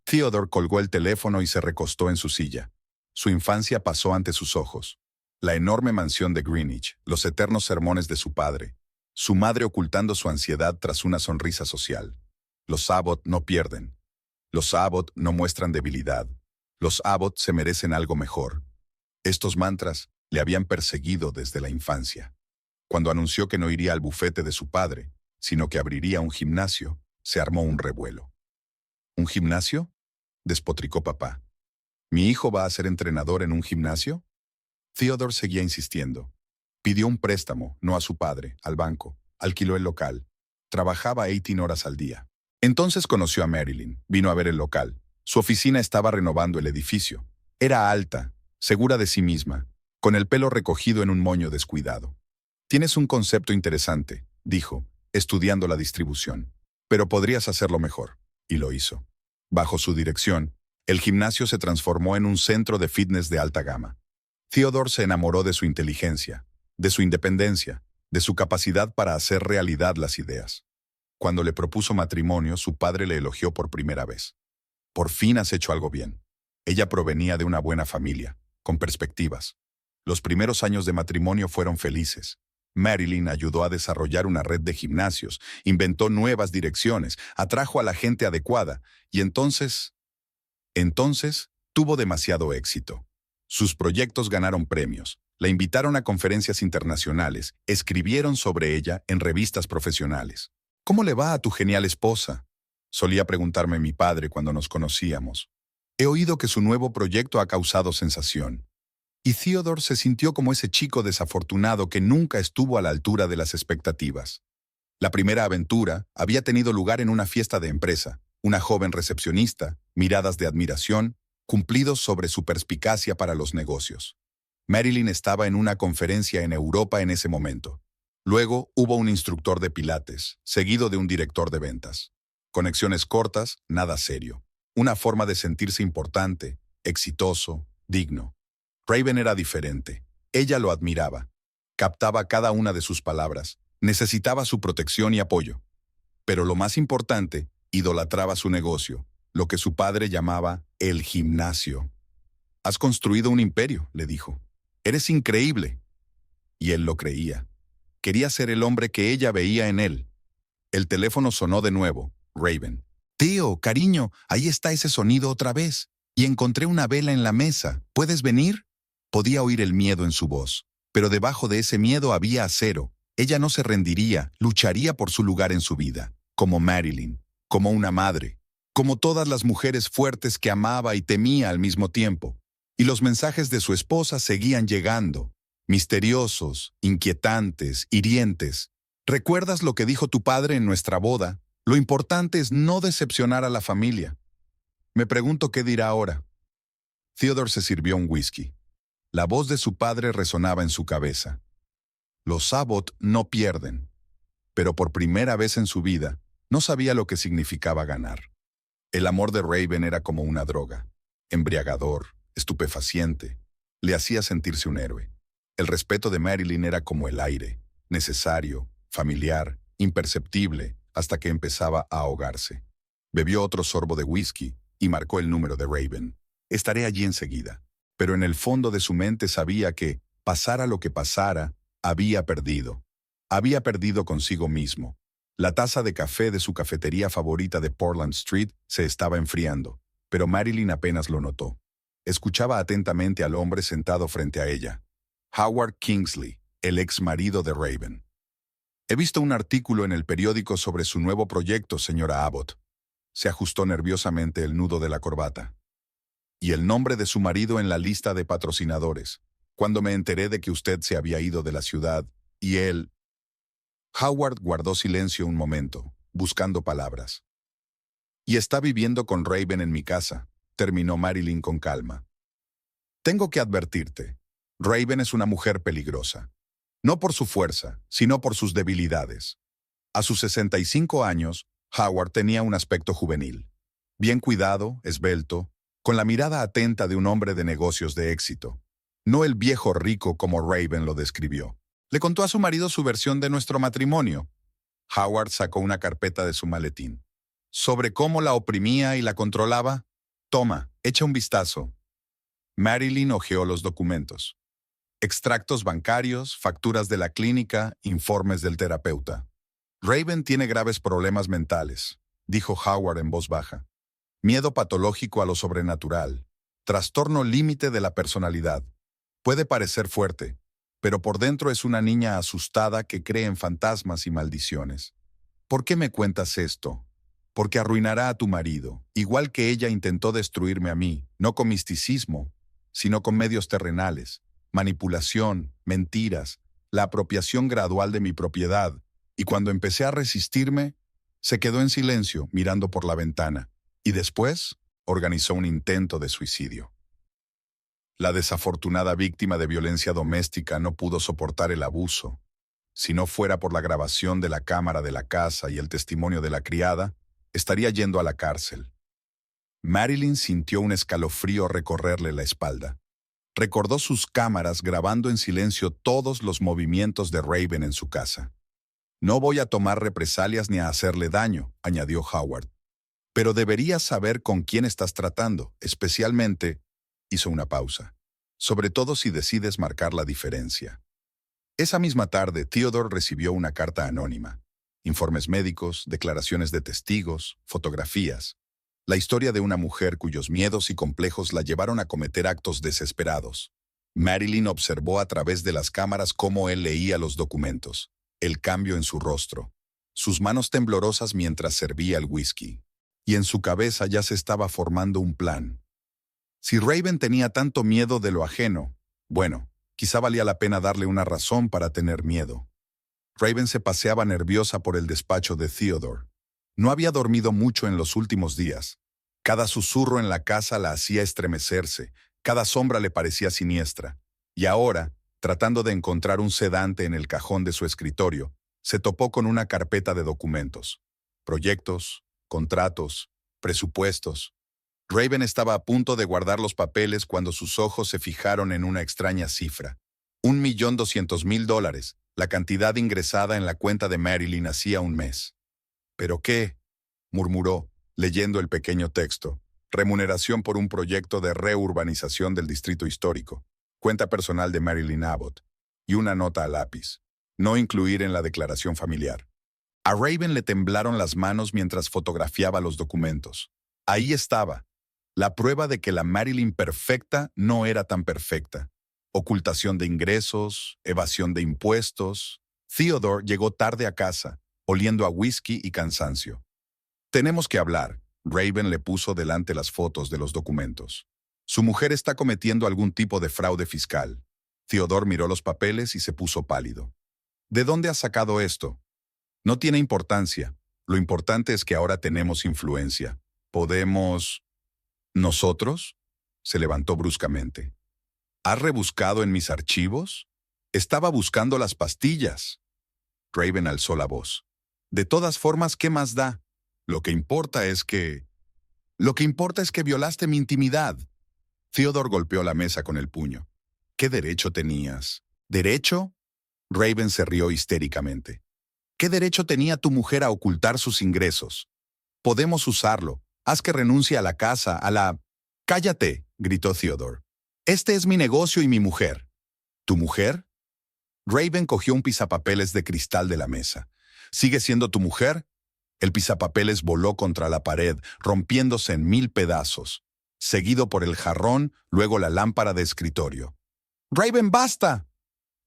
Theodore colgó el teléfono y se recostó en su silla. Su infancia pasó ante sus ojos. La enorme mansión de Greenwich, los eternos sermones de su padre, su madre ocultando su ansiedad tras una sonrisa social. Los Abbott no pierden. Los Abbott no muestran debilidad. Los Abbott se merecen algo mejor. Estos mantras le habían perseguido desde la infancia. Cuando anunció que no iría al bufete de su padre, sino que abriría un gimnasio, se armó un revuelo. ¿Un gimnasio?, despotricó papá. ¿Mi hijo va a ser entrenador en un gimnasio? Theodore seguía insistiendo. Pidió un préstamo, no a su padre, al banco. Alquiló el local. Trabajaba 18 horas al día. Entonces conoció a Marilyn. Vino a ver el local. Su oficina estaba renovando el edificio. Era alta, segura de sí misma, con el pelo recogido en un moño descuidado. «Tienes un concepto interesante», dijo, estudiando la distribución. «Pero podrías hacerlo mejor». Y lo hizo. Bajo su dirección, el gimnasio se transformó en un centro de fitness de alta gama. Theodore se enamoró de su inteligencia, de su independencia, de su capacidad para hacer realidad las ideas. Cuando le propuso matrimonio, su padre le elogió por primera vez. «Por fin has hecho algo bien». Ella provenía de una buena familia, con perspectivas. Los primeros años de matrimonio fueron felices. Marilyn ayudó a desarrollar una red de gimnasios, inventó nuevas direcciones, atrajo a la gente adecuada, y entonces tuvo demasiado éxito. Sus proyectos ganaron premios, la invitaron a conferencias internacionales, escribieron sobre ella en revistas profesionales. «¿Cómo le va a tu genial esposa?», solía preguntarme mi padre cuando nos conocíamos. «He oído que su nuevo proyecto ha causado sensación». Y Theodore se sintió como ese chico desafortunado que nunca estuvo a la altura de las expectativas. La primera aventura había tenido lugar en una fiesta de empresa, una joven recepcionista, miradas de admiración, cumplidos sobre su perspicacia para los negocios. Marilyn estaba en una conferencia en Europa en ese momento. Luego hubo un instructor de pilates, seguido de un director de ventas. Conexiones cortas, nada serio. Una forma de sentirse importante, exitoso, digno. Raven era diferente. Ella lo admiraba. Captaba cada una de sus palabras. Necesitaba su protección y apoyo. Pero lo más importante, idolatraba su negocio, lo que su padre llamaba el gimnasio. «Has construido un imperio», le dijo. «Eres increíble». Y él lo creía. Quería ser el hombre que ella veía en él. El teléfono sonó de nuevo. Raven. «Tío, cariño, ahí está ese sonido otra vez. Y encontré una vela en la mesa. ¿Puedes venir?» Podía oír el miedo en su voz, pero debajo de ese miedo había acero, Ella no se rendiría, lucharía por su lugar en su vida, como Marilyn, como una madre, como todas las mujeres fuertes que amaba y temía al mismo tiempo. Y los mensajes de su esposa seguían llegando, misteriosos, inquietantes, hirientes. ¿Recuerdas lo que dijo tu padre en nuestra boda? Lo importante es no decepcionar a la familia. Me pregunto qué dirá ahora. Theodore se sirvió un whisky. La voz de su padre resonaba en su cabeza. Los Abbott no pierden, pero por primera vez en su vida no sabía lo que significaba ganar. El amor de Raven era como una droga, embriagador, estupefaciente, le hacía sentirse un héroe. El respeto de Marilyn era como el aire, necesario, familiar, imperceptible, hasta que empezaba a ahogarse. Bebió otro sorbo de whisky y marcó el número de Raven. Estaré allí enseguida. Pero en el fondo de su mente sabía que, pasara lo que pasara, había perdido. Había perdido consigo mismo. La taza de café de su cafetería favorita de Portland Street se estaba enfriando, pero Marilyn apenas lo notó. Escuchaba atentamente al hombre sentado frente a ella. Howard Kingsley, el ex marido de Raven. He visto un artículo en el periódico sobre su nuevo proyecto, señora Abbott. Se ajustó nerviosamente el nudo de la corbata. Y el nombre de su marido en la lista de patrocinadores. Cuando me enteré de que usted se había ido de la ciudad, y él... Howard guardó silencio un momento, buscando palabras. Y está viviendo con Raven en mi casa, terminó Marilyn con calma. Tengo que advertirte, Raven es una mujer peligrosa. No por su fuerza, sino por sus debilidades. A sus 65 años, Howard tenía un aspecto juvenil. Bien cuidado, esbelto, con la mirada atenta de un hombre de negocios de éxito. No el viejo rico como Raven lo describió. Le contó a su marido su versión de nuestro matrimonio. Howard sacó una carpeta de su maletín. ¿Sobre cómo la oprimía y la controlaba? Toma, echa un vistazo. Marilyn hojeó los documentos. Extractos bancarios, facturas de la clínica, informes del terapeuta. Raven tiene graves problemas mentales, dijo Howard en voz baja. Miedo patológico a lo sobrenatural. Trastorno límite de la personalidad. Puede parecer fuerte, pero por dentro es una niña asustada que cree en fantasmas y maldiciones. ¿Por qué me cuentas esto? Porque arruinará a tu marido, igual que ella intentó destruirme a mí, no con misticismo, sino con medios terrenales, manipulación, mentiras, la apropiación gradual de mi propiedad, y cuando empecé a resistirme, se quedó en silencio mirando por la ventana, y después organizó un intento de suicidio. La desafortunada víctima de violencia doméstica no pudo soportar el abuso. Si no fuera por la grabación de la cámara de la casa y el testimonio de la criada, estaría yendo a la cárcel. Marilyn sintió un escalofrío recorrerle la espalda. Recordó sus cámaras grabando en silencio todos los movimientos de Raven en su casa. No voy a tomar represalias ni a hacerle daño, añadió Howard. Pero deberías saber con quién estás tratando, especialmente... Hizo una pausa. Sobre todo si decides marcar la diferencia. Esa misma tarde, Theodore recibió una carta anónima. Informes médicos, declaraciones de testigos, fotografías. La historia de una mujer cuyos miedos y complejos la llevaron a cometer actos desesperados. Marilyn observó a través de las cámaras cómo él leía los documentos, el cambio en su rostro, sus manos temblorosas mientras servía el whisky. Y en su cabeza ya se estaba formando un plan. Si Raven tenía tanto miedo de lo ajeno, bueno, quizá valía la pena darle una razón para tener miedo. Raven se paseaba nerviosa por el despacho de Theodore. No había dormido mucho en los últimos días. Cada susurro en la casa la hacía estremecerse, cada sombra le parecía siniestra. Y ahora, tratando de encontrar un sedante en el cajón de su escritorio, se topó con una carpeta de documentos. Proyectos, contratos, presupuestos. Raven estaba a punto de guardar los papeles cuando sus ojos se fijaron en una extraña cifra. $1.200.000, la cantidad ingresada en la cuenta de Marilyn hacía un mes. ¿Pero qué?, murmuró, leyendo el pequeño texto. Remuneración por un proyecto de reurbanización del distrito histórico. Cuenta personal de Marilyn Abbott. Y una nota a lápiz. No incluir en la declaración familiar. A Raven le temblaron las manos mientras fotografiaba los documentos. Ahí estaba. La prueba de que la Marilyn perfecta no era tan perfecta. Ocultación de ingresos, evasión de impuestos, Theodore llegó tarde a casa, oliendo a whisky y cansancio. Tenemos que hablar. Raven le puso delante las fotos de los documentos. Su mujer está cometiendo algún tipo de fraude fiscal. Theodore miró los papeles y se puso pálido. ¿De dónde has sacado esto? No tiene importancia. Lo importante es que ahora tenemos influencia. ¿Podemos... ¿Nosotros? Se levantó bruscamente. ¿Has rebuscado en mis archivos? Estaba buscando las pastillas. Raven alzó la voz. De todas formas, ¿qué más da? Lo que importa es que violaste mi intimidad. Theodore golpeó la mesa con el puño. ¿Qué derecho tenías? ¿Derecho? Raven se rió histéricamente. ¿Qué derecho tenía tu mujer a ocultar sus ingresos? Podemos usarlo. Haz que renuncie a la casa, a la... ¡Cállate!, gritó Theodore. Este es mi negocio y mi mujer. ¿Tu mujer? Raven cogió un pisapapeles de cristal de la mesa. ¿Sigue siendo tu mujer? El pisapapeles voló contra la pared, rompiéndose en 1000 pedazos, seguido por el jarrón, luego la lámpara de escritorio. ¡Raven, basta!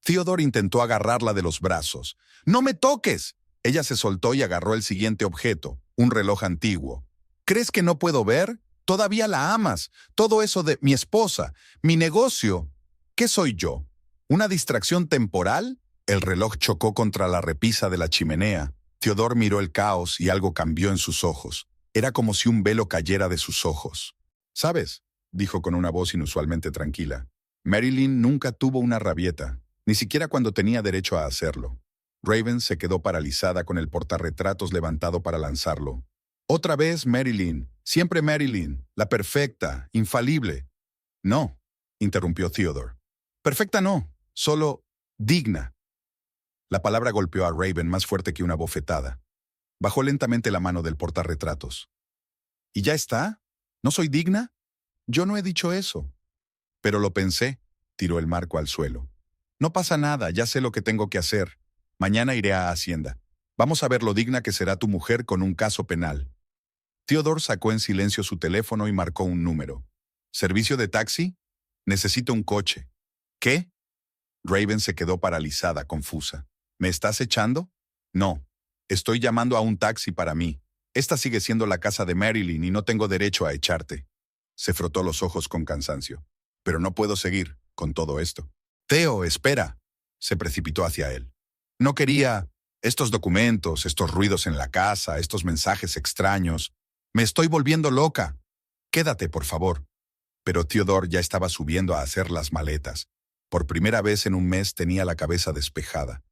Theodore intentó agarrarla de los brazos. ¡No me toques! Ella se soltó y agarró el siguiente objeto, un reloj antiguo. ¿Crees que no puedo ver? Todavía la amas. Todo eso de mi esposa, mi negocio. ¿Qué soy yo? ¿Una distracción temporal? El reloj chocó contra la repisa de la chimenea. Theodore miró el caos y algo cambió en sus ojos. Era como si un velo cayera de sus ojos. ¿Sabes?, dijo con una voz inusualmente tranquila. Marilyn nunca tuvo una rabieta, ni siquiera cuando tenía derecho a hacerlo. Raven se quedó paralizada con el portarretratos levantado para lanzarlo. Otra vez Marilyn, siempre Marilyn, la perfecta, infalible. No, interrumpió Theodore. Perfecta no, solo digna. La palabra golpeó a Raven más fuerte que una bofetada. Bajó lentamente la mano del portarretratos. ¿Y ya está? ¿No soy digna? Yo no he dicho eso. Pero lo pensé, tiró el marco al suelo. No pasa nada, ya sé lo que tengo que hacer. Mañana iré a Hacienda. Vamos a ver lo digna que será tu mujer con un caso penal. Theodore sacó en silencio su teléfono y marcó un número. ¿Servicio de taxi? Necesito un coche. ¿Qué? Raven se quedó paralizada, confusa. ¿Me estás echando? No. Estoy llamando a un taxi para mí. Esta sigue siendo la casa de Marilyn y no tengo derecho a echarte. Se frotó los ojos con cansancio. Pero no puedo seguir con todo esto. Theo, espera. Se precipitó hacia él. No quería... Estos documentos, estos ruidos en la casa, estos mensajes extraños. Me estoy volviendo loca. Quédate, por favor. Pero Theodore ya estaba subiendo a hacer las maletas. Por primera vez en un mes tenía la cabeza despejada.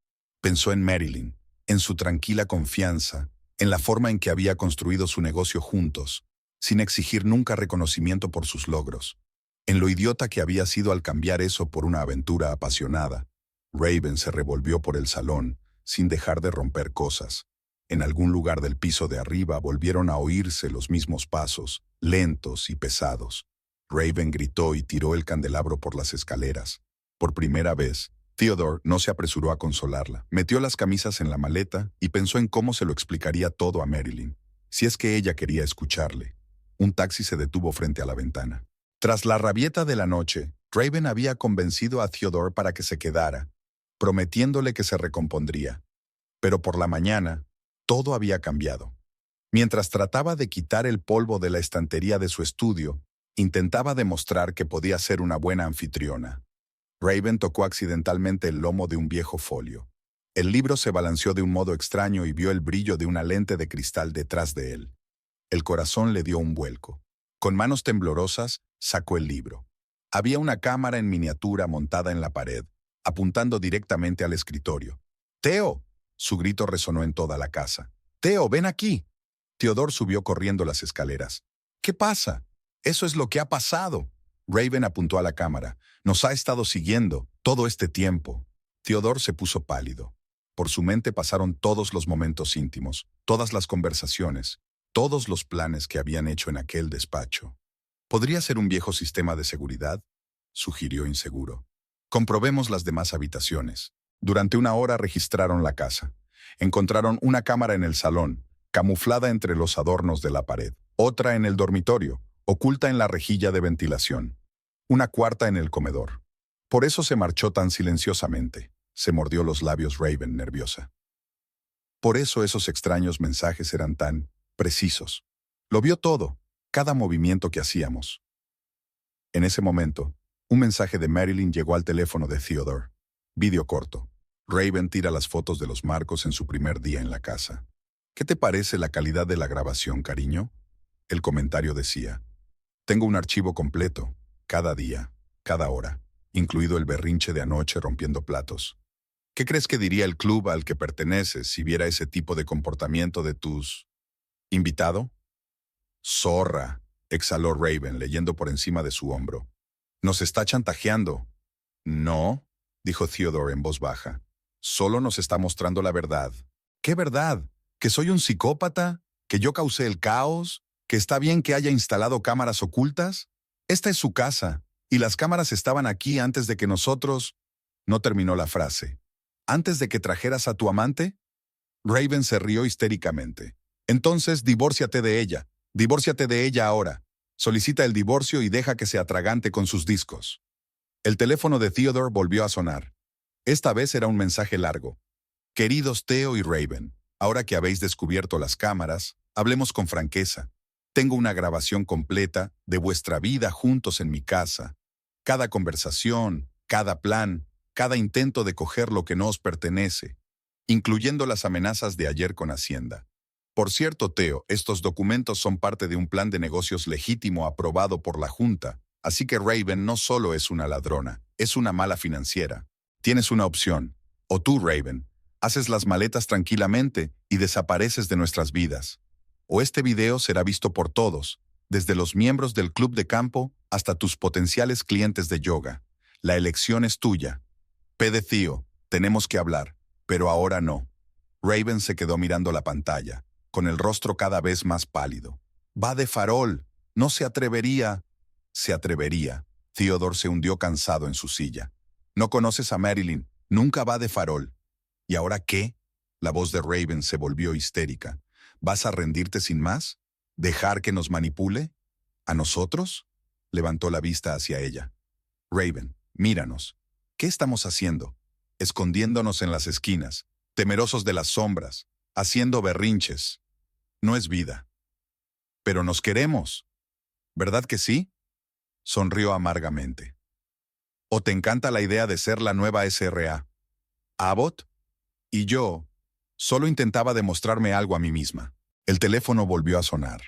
Pensó en Marilyn, en su tranquila confianza, en la forma en que había construido su negocio juntos, sin exigir nunca reconocimiento por sus logros, en lo idiota que había sido al cambiar eso por una aventura apasionada. Raven se revolvió por el salón, sin dejar de romper cosas. En algún lugar del piso de arriba volvieron a oírse los mismos pasos, lentos y pesados. Raven gritó y tiró el candelabro por las escaleras. Por primera vez, Theodore no se apresuró a consolarla. Metió las camisas en la maleta y pensó en cómo se lo explicaría todo a Marilyn, si es que ella quería escucharle. Un taxi se detuvo frente a la ventana. Tras la rabieta de la noche, Raven había convencido a Theodore para que se quedara, prometiéndole que se recompondría. Pero por la mañana, todo había cambiado. Mientras trataba de quitar el polvo de la estantería de su estudio, intentaba demostrar que podía ser una buena anfitriona. Raven tocó accidentalmente el lomo de un viejo folio. El libro se balanceó de un modo extraño y vio el brillo de una lente de cristal detrás de él. El corazón le dio un vuelco. Con manos temblorosas, sacó el libro. Había una cámara en miniatura montada en la pared, apuntando directamente al escritorio. ¡Theo! Su grito resonó en toda la casa. ¡Theo, ven aquí! Theodore subió corriendo las escaleras. ¿Qué pasa? Eso es lo que ha pasado. Raven apuntó a la cámara. Nos ha estado siguiendo todo este tiempo. Theodore se puso pálido. Por su mente pasaron todos los momentos íntimos, todas las conversaciones, todos los planes que habían hecho en aquel despacho. ¿Podría ser un viejo sistema de seguridad?, sugirió inseguro. Comprobemos las demás habitaciones. Durante 1 hora registraron la casa. Encontraron una cámara en el salón, camuflada entre los adornos de la pared, otra en el dormitorio, oculta en la rejilla de ventilación, una cuarta en el comedor. Por eso se marchó tan silenciosamente. Se mordió los labios Raven, nerviosa. Por eso esos extraños mensajes eran tan precisos. Lo vio todo, cada movimiento que hacíamos. En ese momento, un mensaje de Marilyn llegó al teléfono de Theodore. Vídeo corto. Raven tira las fotos de los marcos en su primer día en la casa. ¿Qué te parece la calidad de la grabación, cariño? El comentario decía: tengo un archivo completo, cada día, cada hora, incluido el berrinche de anoche rompiendo platos. ¿Qué crees que diría el club al que perteneces si viera ese tipo de comportamiento de tus... ¿invitado? Zorra, exhaló Raven leyendo por encima de su hombro. Nos está chantajeando. No, dijo Theodore en voz baja. Solo nos está mostrando la verdad. ¿Qué verdad? ¿Que soy un psicópata? ¿Que yo causé el caos? ¿Que está bien que haya instalado cámaras ocultas? Esta es su casa, y las cámaras estaban aquí antes de que nosotros... No terminó la frase. ¿Antes de que trajeras a tu amante? Raven se rió histéricamente. Entonces, divórciate de ella. Divórciate de ella ahora. Solicita el divorcio y deja que se atragante con sus discos. El teléfono de Theodore volvió a sonar. Esta vez era un mensaje largo. Queridos Theo y Raven, ahora que habéis descubierto las cámaras, hablemos con franqueza. Tengo una grabación completa de vuestra vida juntos en mi casa. Cada conversación, cada plan, cada intento de coger lo que no os pertenece, incluyendo las amenazas de ayer con Hacienda. Por cierto, Theo, estos documentos son parte de un plan de negocios legítimo aprobado por la Junta, así que Raven no solo es una ladrona, es una mala financiera. Tienes una opción. O tú, Raven, haces las maletas tranquilamente y desapareces de nuestras vidas. O este video será visto por todos, desde los miembros del club de campo hasta tus potenciales clientes de yoga. La elección es tuya. P de Theo, tenemos que hablar, pero ahora no. Raven se quedó mirando la pantalla, con el rostro cada vez más pálido. Va de farol. No se atrevería. Se atrevería. Theodore se hundió cansado en su silla. No conoces a Marilyn. Nunca va de farol. ¿Y ahora qué? La voz de Raven se volvió histérica. ¿Vas a rendirte sin más? ¿Dejar que nos manipule? ¿A nosotros? Levantó la vista hacia ella. Raven, míranos. ¿Qué estamos haciendo? Escondiéndonos en las esquinas, temerosos de las sombras, haciendo berrinches. No es vida. Pero nos queremos. ¿Verdad que sí? Sonrió amargamente. ¿O te encanta la idea de ser la nueva SRA? ¿Abbott? Y yo solo intentaba demostrarme algo a mí misma. El teléfono volvió a sonar.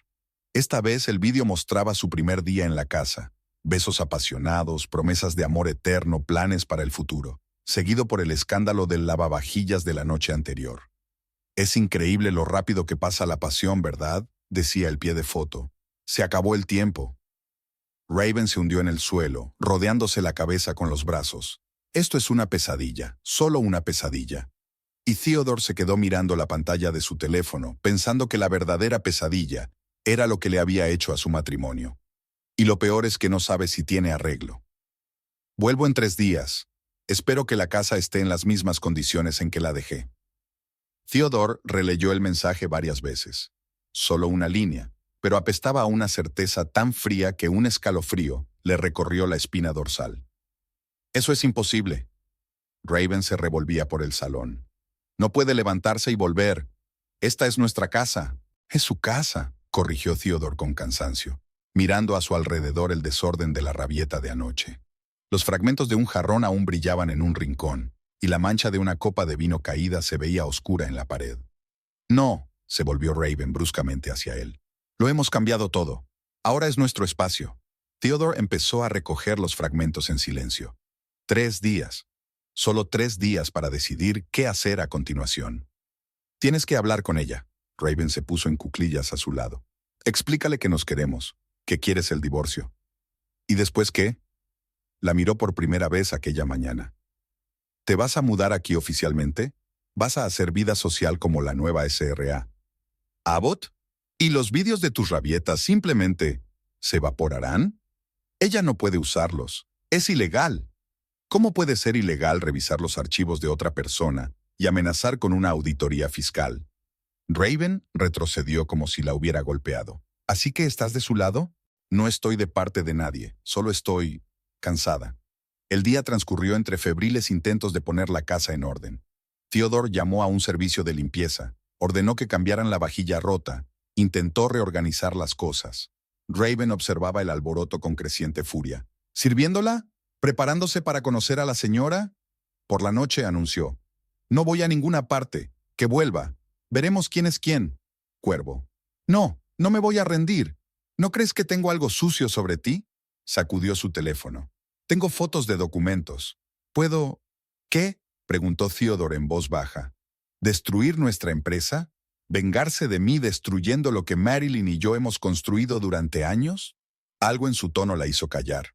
Esta vez el vídeo mostraba su primer día en la casa. Besos apasionados, promesas de amor eterno, planes para el futuro, seguido por el escándalo del lavavajillas de la noche anterior. Es increíble lo rápido que pasa la pasión, ¿verdad? Decía el pie de foto. Se acabó el tiempo. Raven se hundió en el suelo, rodeándose la cabeza con los brazos. Esto es una pesadilla, solo una pesadilla. Y Theodore se quedó mirando la pantalla de su teléfono, pensando que la verdadera pesadilla era lo que le había hecho a su matrimonio. Y lo peor es que no sabe si tiene arreglo. Vuelvo en 3 días. Espero que la casa esté en las mismas condiciones en que la dejé. Theodore releyó el mensaje varias veces. Solo una línea, pero apestaba a una certeza tan fría que un escalofrío le recorrió la espina dorsal. Eso es imposible. Raven se revolvía por el salón. No puede levantarse y volver. Esta es nuestra casa. Es su casa, corrigió Theodore con cansancio, mirando a su alrededor el desorden de la rabieta de anoche. Los fragmentos de un jarrón aún brillaban en un rincón, y la mancha de una copa de vino caída se veía oscura en la pared. No, se volvió Raven bruscamente hacia él. Lo hemos cambiado todo. Ahora es nuestro espacio. Theodore empezó a recoger los fragmentos en silencio. 3 días. Solo 3 días para decidir qué hacer a continuación. Tienes que hablar con ella. Raven se puso en cuclillas a su lado. Explícale que nos queremos, que quieres el divorcio. ¿Y después qué? La miró por primera vez aquella mañana. ¿Te vas a mudar aquí oficialmente? ¿Vas a hacer vida social como la nueva SRA? ¿Abbott? ¿Y los vídeos de tus rabietas simplemente se evaporarán? Ella no puede usarlos. Es ilegal. ¿Cómo puede ser ilegal revisar los archivos de otra persona y amenazar con una auditoría fiscal? Raven retrocedió como si la hubiera golpeado. ¿Así que estás de su lado? No estoy de parte de nadie, solo estoy cansada. El día transcurrió entre febriles intentos de poner la casa en orden. Theodore llamó a un servicio de limpieza, ordenó que cambiaran la vajilla rota, intentó reorganizar las cosas. Raven observaba el alboroto con creciente furia. ¿Sirviéndola? ¿Preparándose para conocer a la señora? Por la noche anunció. No voy a ninguna parte. Que vuelva. Veremos quién es quién. Cuervo. No, no me voy a rendir. ¿No crees que tengo algo sucio sobre ti? Sacudió su teléfono. Tengo fotos de documentos. ¿Puedo...? ¿Qué? Preguntó Theodore en voz baja. ¿Destruir nuestra empresa? ¿Vengarse de mí destruyendo lo que Marilyn y yo hemos construido durante años? Algo en su tono la hizo callar.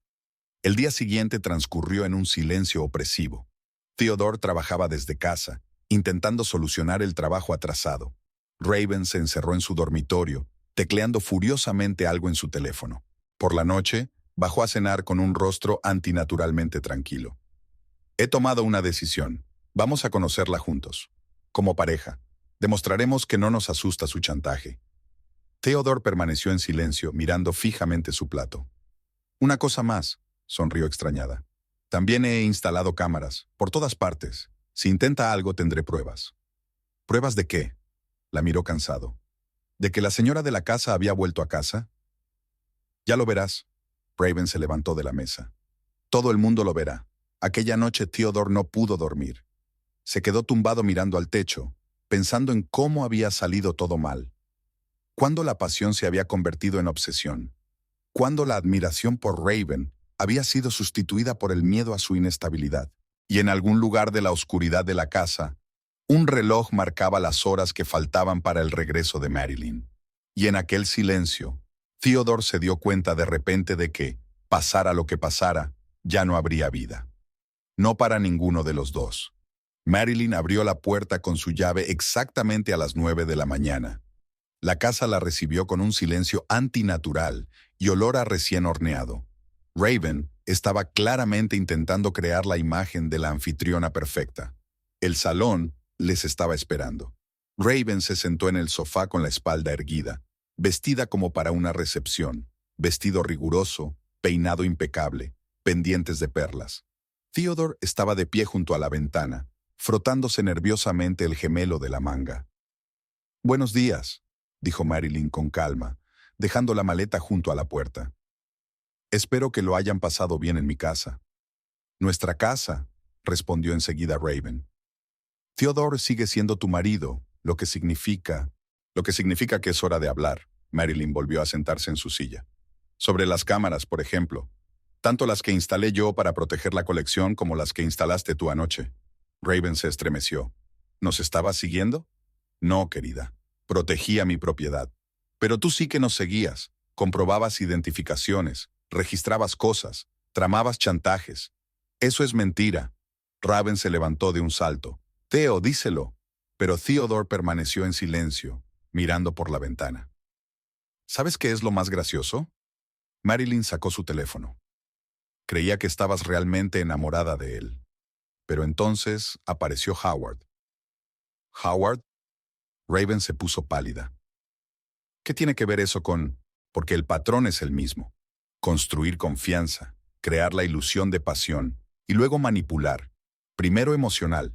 El día siguiente transcurrió en un silencio opresivo. Theodore trabajaba desde casa, intentando solucionar el trabajo atrasado. Raven se encerró en su dormitorio, tecleando furiosamente algo en su teléfono. Por la noche, bajó a cenar con un rostro antinaturalmente tranquilo. He tomado una decisión. Vamos a conocerla juntos. Como pareja, demostraremos que no nos asusta su chantaje. Theodore permaneció en silencio, mirando fijamente su plato. Una cosa más, sonrió extrañada. También he instalado cámaras, por todas partes. Si intenta algo, tendré pruebas. ¿Pruebas de qué? La miró cansado. ¿De que la señora de la casa había vuelto a casa? Ya lo verás. Raven se levantó de la mesa. Todo el mundo lo verá. Aquella noche Theodore no pudo dormir. Se quedó tumbado mirando al techo, pensando en cómo había salido todo mal. Cuándo la pasión se había convertido en obsesión. Cuándo la admiración por Raven había sido sustituida por el miedo a su inestabilidad. Y en algún lugar de la oscuridad de la casa, un reloj marcaba las horas que faltaban para el regreso de Marilyn. Y en aquel silencio, Theodore se dio cuenta de repente de que, pasara lo que pasara, ya no habría vida. No para ninguno de los dos. Marilyn abrió la puerta con su llave exactamente a las 9 de la mañana. La casa la recibió con un silencio antinatural y olor a recién horneado. Raven estaba claramente intentando crear la imagen de la anfitriona perfecta. El salón les estaba esperando. Raven se sentó en el sofá con la espalda erguida, vestida como para una recepción, vestido riguroso, peinado impecable, pendientes de perlas. Theodore estaba de pie junto a la ventana, frotándose nerviosamente el gemelo de la manga. «Buenos días», dijo Marilyn con calma, dejando la maleta junto a la puerta. «Espero que lo hayan pasado bien en mi casa». «Nuestra casa», respondió enseguida Raven. «Theodore sigue siendo tu marido, lo que significa que es hora de hablar». Marilyn volvió a sentarse en su silla. «Sobre las cámaras, por ejemplo. Tanto las que instalé yo para proteger la colección como las que instalaste tú anoche». Raven se estremeció. ¿Nos estabas siguiendo? No, querida. Protegía mi propiedad. Pero tú sí que nos seguías. Comprobabas identificaciones, registrabas cosas, tramabas chantajes. Eso es mentira. Raven se levantó de un salto. Theo, díselo. Pero Theodore permaneció en silencio, mirando por la ventana. ¿Sabes qué es lo más gracioso? Marilyn sacó su teléfono. Creía que estabas realmente enamorada de él. Pero entonces apareció Howard. ¿Howard? Raven se puso pálida. ¿Qué tiene que ver eso con...? Porque el patrón es el mismo. Construir confianza, crear la ilusión de pasión y luego manipular. Primero emocional.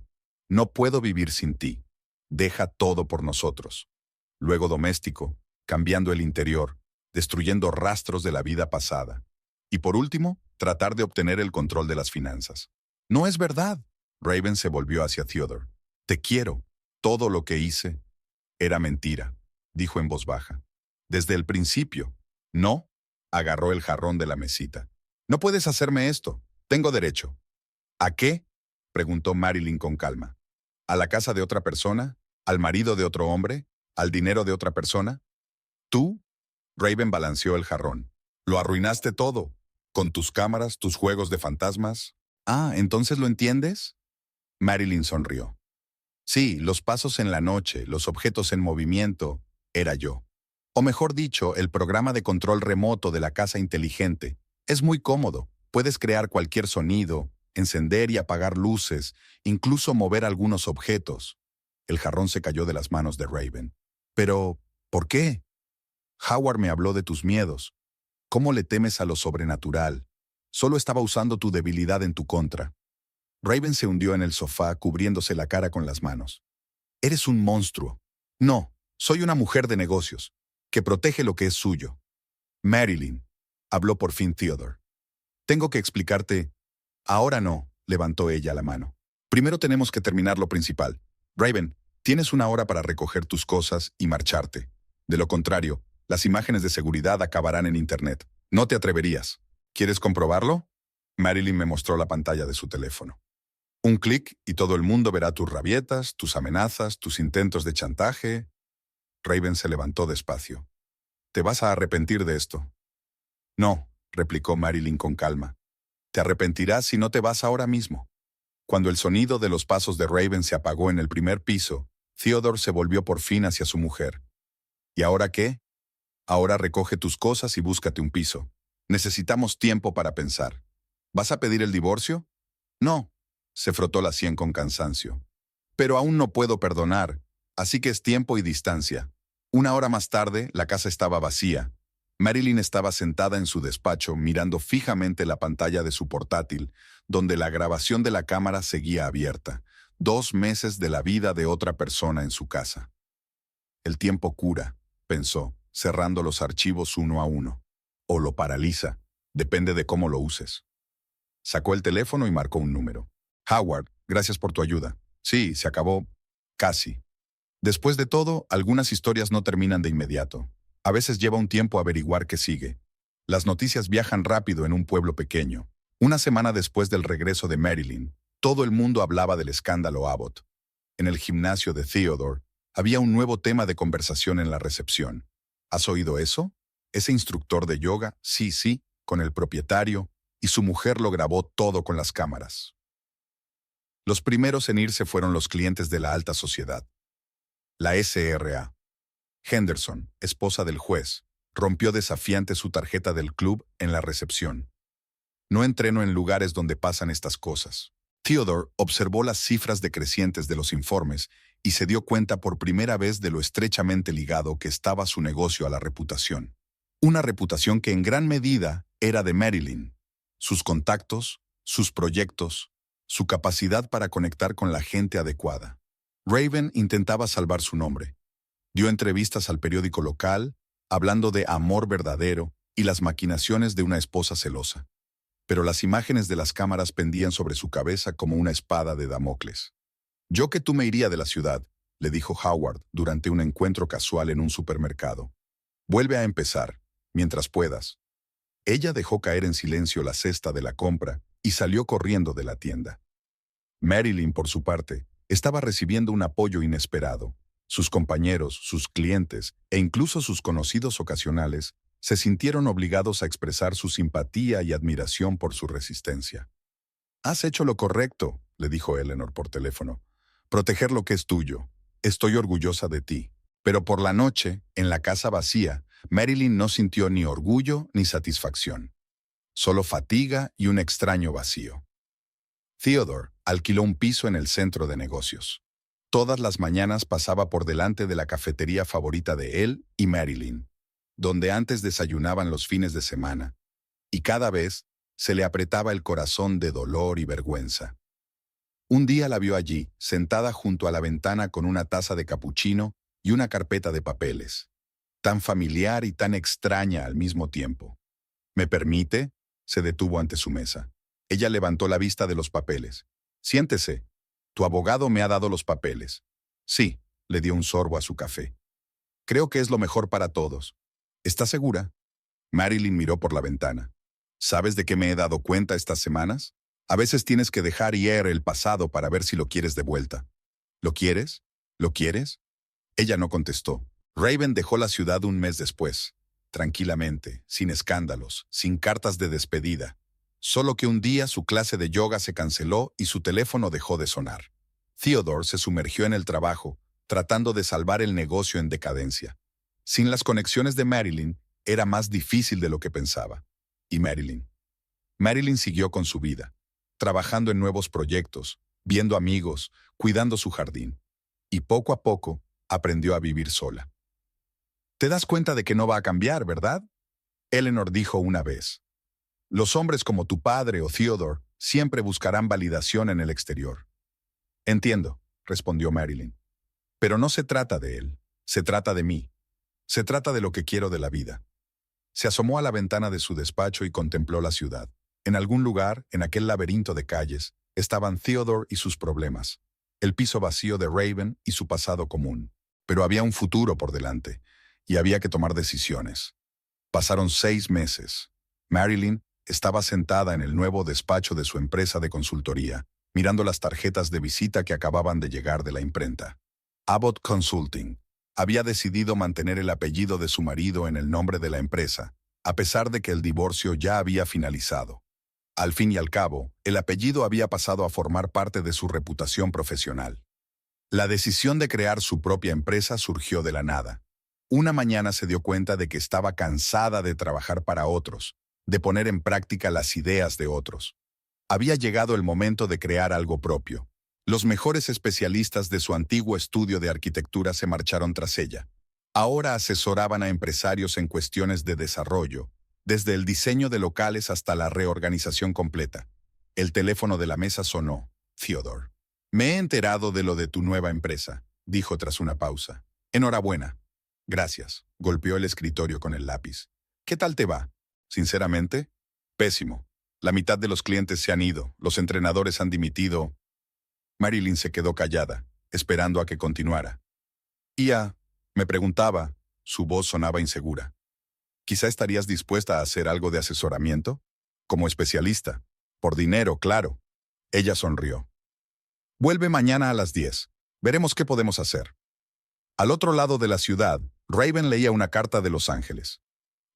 No puedo vivir sin ti. Deja todo por nosotros. Luego doméstico, cambiando el interior, destruyendo rastros de la vida pasada. Y por último, tratar de obtener el control de las finanzas. No es verdad. Raven se volvió hacia Theodore. Te quiero. Todo lo que hice era mentira, dijo en voz baja. Desde el principio. No. Agarró el jarrón de la mesita. No puedes hacerme esto. Tengo derecho. ¿A qué? Preguntó Marilyn con calma. ¿A la casa de otra persona? ¿Al marido de otro hombre? ¿Al dinero de otra persona? ¿Tú? Raven balanceó el jarrón. Lo arruinaste todo. Con tus cámaras, tus juegos de fantasmas. Ah, ¿entonces lo entiendes? Marilyn sonrió. Sí, los pasos en la noche, los objetos en movimiento, era yo. O mejor dicho, el programa de control remoto de la casa inteligente. Es muy cómodo. Puedes crear cualquier sonido, encender y apagar luces, incluso mover algunos objetos. El jarrón se cayó de las manos de Raven. Pero, ¿por qué? Howard me habló de tus miedos. ¿Cómo le temes a lo sobrenatural? Solo estaba usando tu debilidad en tu contra. Raven se hundió en el sofá, cubriéndose la cara con las manos. Eres un monstruo. No, soy una mujer de negocios, que protege lo que es suyo. Marilyn, habló por fin Theodore. Tengo que explicarte. Ahora no, levantó ella la mano. Primero tenemos que terminar lo principal. Raven, tienes una hora para recoger tus cosas y marcharte. De lo contrario, las imágenes de seguridad acabarán en Internet. No te atreverías. ¿Quieres comprobarlo? Marilyn me mostró la pantalla de su teléfono. Un clic y todo el mundo verá tus rabietas, tus amenazas, tus intentos de chantaje. Raven se levantó despacio. Te vas a arrepentir de esto. No, replicó Marilyn con calma. Te arrepentirás si no te vas ahora mismo. Cuando el sonido de los pasos de Raven se apagó en el primer piso, Theodore se volvió por fin hacia su mujer. ¿Y ahora qué? Ahora recoge tus cosas y búscate un piso. Necesitamos tiempo para pensar. ¿Vas a pedir el divorcio? No. Se frotó la sien con cansancio. Pero aún no puedo perdonar, así que es tiempo y distancia. Una hora más tarde, la casa estaba vacía. Marilyn estaba sentada en su despacho mirando fijamente la pantalla de su portátil, donde la grabación de la cámara seguía abierta. 2 meses de la vida de otra persona en su casa. El tiempo cura, pensó, cerrando los archivos uno a uno. O lo paraliza, depende de cómo lo uses. Sacó el teléfono y marcó un número. Howard, gracias por tu ayuda. Sí, se acabó. Casi. Después de todo, algunas historias no terminan de inmediato. A veces lleva un tiempo averiguar qué sigue. Las noticias viajan rápido en un pueblo pequeño. Una semana después del regreso de Marilyn, todo el mundo hablaba del escándalo Abbott. En el gimnasio de Theodore, había un nuevo tema de conversación en la recepción. ¿Has oído eso? Ese instructor de yoga, sí, con el propietario, y su mujer lo grabó todo con las cámaras. Los primeros en irse fueron los clientes de la alta sociedad. La SRA. Henderson, esposa del juez, rompió desafiante su tarjeta del club en la recepción. No entreno en lugares donde pasan estas cosas. Theodore observó las cifras decrecientes de los informes y se dio cuenta por primera vez de lo estrechamente ligado que estaba su negocio a la reputación. Una reputación que en gran medida era de Marilyn. Sus contactos, sus proyectos, su capacidad para conectar con la gente adecuada. Raven intentaba salvar su nombre. Dio entrevistas al periódico local, hablando de amor verdadero y las maquinaciones de una esposa celosa. Pero las imágenes de las cámaras pendían sobre su cabeza como una espada de Damocles. Yo que tú me iría de la ciudad, le dijo Howard durante un encuentro casual en un supermercado. Vuelve a empezar, mientras puedas. Ella dejó caer en silencio la cesta de la compra y salió corriendo de la tienda. Marilyn, por su parte, estaba recibiendo un apoyo inesperado. Sus compañeros, sus clientes e incluso sus conocidos ocasionales se sintieron obligados a expresar su simpatía y admiración por su resistencia. «Has hecho lo correcto», le dijo Eleanor por teléfono. «Proteger lo que es tuyo. Estoy orgullosa de ti». Pero por la noche, en la casa vacía, Marilyn no sintió ni orgullo ni satisfacción. Solo fatiga y un extraño vacío. Theodore alquiló un piso en el centro de negocios. Todas las mañanas pasaba por delante de la cafetería favorita de él y Marilyn, donde antes desayunaban los fines de semana, y cada vez se le apretaba el corazón de dolor y vergüenza. Un día la vio allí, sentada junto a la ventana con una taza de capuchino y una carpeta de papeles, tan familiar y tan extraña al mismo tiempo. «¿Me permite?», se detuvo ante su mesa. Ella levantó la vista de los papeles. «Siéntese. Tu abogado me ha dado los papeles». «Sí», le dio un sorbo a su café. «Creo que es lo mejor para todos». «¿Estás segura?». Marilyn miró por la ventana. «¿Sabes de qué me he dado cuenta estas semanas? A veces tienes que dejar ir el pasado para ver si lo quieres de vuelta». «¿Lo quieres? ¿Lo quieres?». Ella no contestó. Raven dejó la ciudad un mes después, tranquilamente, sin escándalos, sin cartas de despedida. Solo que un día su clase de yoga se canceló y su teléfono dejó de sonar. Theodore se sumergió en el trabajo, tratando de salvar el negocio en decadencia. Sin las conexiones de Marilyn, era más difícil de lo que pensaba. ¿Y Marilyn? Marilyn siguió con su vida, trabajando en nuevos proyectos, viendo amigos, cuidando su jardín. Y poco a poco, aprendió a vivir sola. «Te das cuenta de que no va a cambiar, ¿verdad?», Eleanor dijo una vez. Los hombres como tu padre o Theodore siempre buscarán validación en el exterior. Entiendo, respondió Marilyn. Pero no se trata de él, se trata de mí. Se trata de lo que quiero de la vida. Se asomó a la ventana de su despacho y contempló la ciudad. En algún lugar, en aquel laberinto de calles, estaban Theodore y sus problemas, el piso vacío de Raven y su pasado común. Pero había un futuro por delante, y había que tomar decisiones. Pasaron 6 meses. Marilyn estaba sentada en el nuevo despacho de su empresa de consultoría, mirando las tarjetas de visita que acababan de llegar de la imprenta. Abbott Consulting había decidido mantener el apellido de su marido en el nombre de la empresa, a pesar de que el divorcio ya había finalizado. Al fin y al cabo, el apellido había pasado a formar parte de su reputación profesional. La decisión de crear su propia empresa surgió de la nada. Una mañana se dio cuenta de que estaba cansada de trabajar para otros, de poner en práctica las ideas de otros. Había llegado el momento de crear algo propio. Los mejores especialistas de su antiguo estudio de arquitectura se marcharon tras ella. Ahora asesoraban a empresarios en cuestiones de desarrollo, desde el diseño de locales hasta la reorganización completa. El teléfono de la mesa sonó. Theodore. Me he enterado de lo de tu nueva empresa, dijo tras una pausa. Enhorabuena. Gracias. Golpeó el escritorio con el lápiz. ¿Qué tal te va? Sinceramente, pésimo. La mitad de los clientes se han ido, los entrenadores han dimitido. Marilyn se quedó callada, esperando a que continuara. Me preguntaba, su voz sonaba insegura. ¿Quizá estarías dispuesta a hacer algo de asesoramiento? Como especialista. Por dinero, claro. Ella sonrió. Vuelve mañana a las 10. Veremos qué podemos hacer. Al otro lado de la ciudad, Raven leía una carta de Los Ángeles.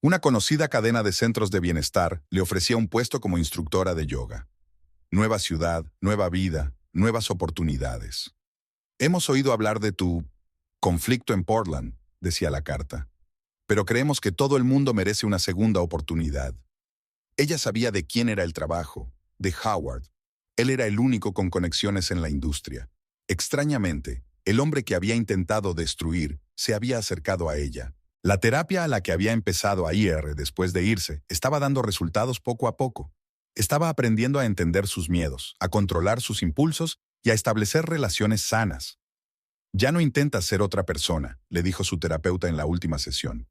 Una conocida cadena de centros de bienestar le ofrecía un puesto como instructora de yoga. Nueva ciudad, nueva vida, nuevas oportunidades. Hemos oído hablar de tu conflicto en Portland, decía la carta. Pero creemos que todo el mundo merece una segunda oportunidad. Ella sabía de quién era el trabajo, de Howard. Él era el único con conexiones en la industria. Extrañamente, el hombre que había intentado destruir se había acercado a ella. La terapia a la que había empezado a ir después de irse estaba dando resultados poco a poco. Estaba aprendiendo a entender sus miedos, a controlar sus impulsos y a establecer relaciones sanas. Ya no intentas ser otra persona, le dijo su terapeuta en la última sesión.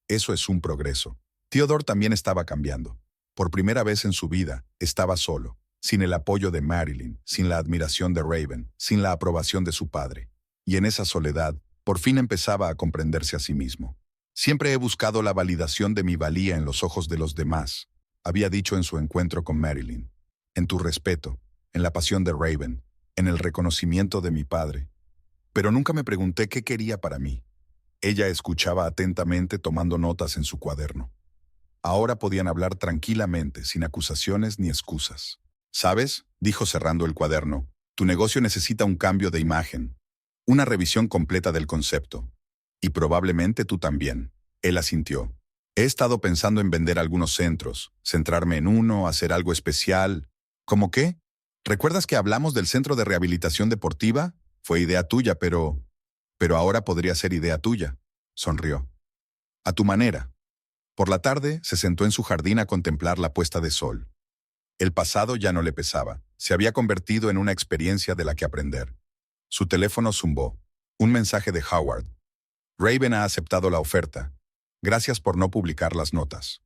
Eso es un progreso. Theodore también estaba cambiando. Por primera vez en su vida, estaba solo, sin el apoyo de Marilyn, sin la admiración de Raven, sin la aprobación de su padre. Y en esa soledad, por fin empezaba a comprenderse a sí mismo. Siempre he buscado la validación de mi valía en los ojos de los demás, había dicho en su encuentro con Marilyn. En tu respeto, en la pasión de Raven, en el reconocimiento de mi padre. Pero nunca me pregunté qué quería para mí. Ella escuchaba atentamente tomando notas en su cuaderno. Ahora podían hablar tranquilamente, sin acusaciones ni excusas. ¿Sabes?, dijo cerrando el cuaderno, tu negocio necesita un cambio de imagen, una revisión completa del concepto. Y probablemente tú también. Él asintió. He estado pensando en vender algunos centros, centrarme en uno, hacer algo especial. ¿Cómo qué? ¿Recuerdas que hablamos del centro de rehabilitación deportiva? Fue idea tuya, pero ahora podría ser idea tuya. Sonrió. A tu manera. Por la tarde, se sentó en su jardín a contemplar la puesta de sol. El pasado ya no le pesaba. Se había convertido en una experiencia de la que aprender. Su teléfono zumbó. Un mensaje de Howard. Raven ha aceptado la oferta. Gracias por no publicar las notas.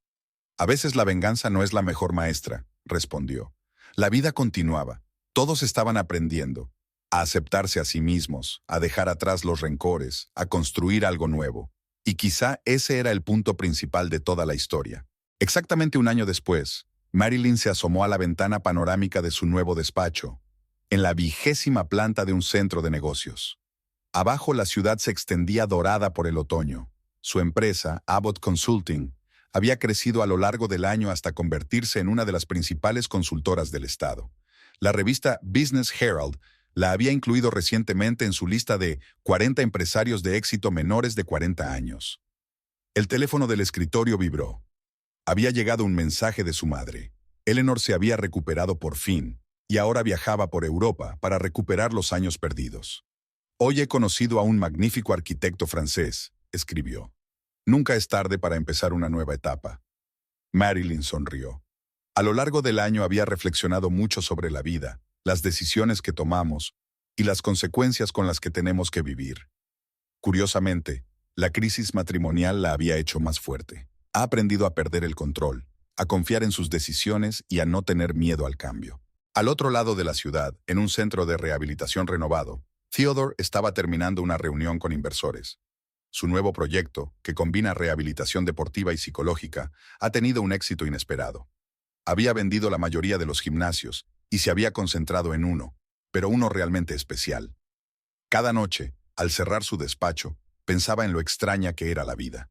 A veces la venganza no es la mejor maestra, respondió. La vida continuaba. Todos estaban aprendiendo. A aceptarse a sí mismos, a dejar atrás los rencores, a construir algo nuevo. Y quizá ese era el punto principal de toda la historia. Exactamente un año después, Marilyn se asomó a la ventana panorámica de su nuevo despacho, en la 20ª planta de un centro de negocios. Abajo la ciudad se extendía dorada por el otoño. Su empresa, Abbott Consulting, había crecido a lo largo del año hasta convertirse en una de las principales consultoras del estado. La revista Business Herald la había incluido recientemente en su lista de 40 empresarios de éxito menores de 40 años. El teléfono del escritorio vibró. Había llegado un mensaje de su madre. Eleanor se había recuperado por fin, y ahora viajaba por Europa para recuperar los años perdidos. Hoy he conocido a un magnífico arquitecto francés, escribió. Nunca es tarde para empezar una nueva etapa. Marilyn sonrió. A lo largo del año había reflexionado mucho sobre la vida, las decisiones que tomamos y las consecuencias con las que tenemos que vivir. Curiosamente, la crisis matrimonial la había hecho más fuerte. Ha aprendido a perder el control, a confiar en sus decisiones y a no tener miedo al cambio. Al otro lado de la ciudad, en un centro de rehabilitación renovado, Theodore estaba terminando una reunión con inversores. Su nuevo proyecto, que combina rehabilitación deportiva y psicológica, ha tenido un éxito inesperado. Había vendido la mayoría de los gimnasios y se había concentrado en uno, pero uno realmente especial. Cada noche, al cerrar su despacho, pensaba en lo extraña que era la vida.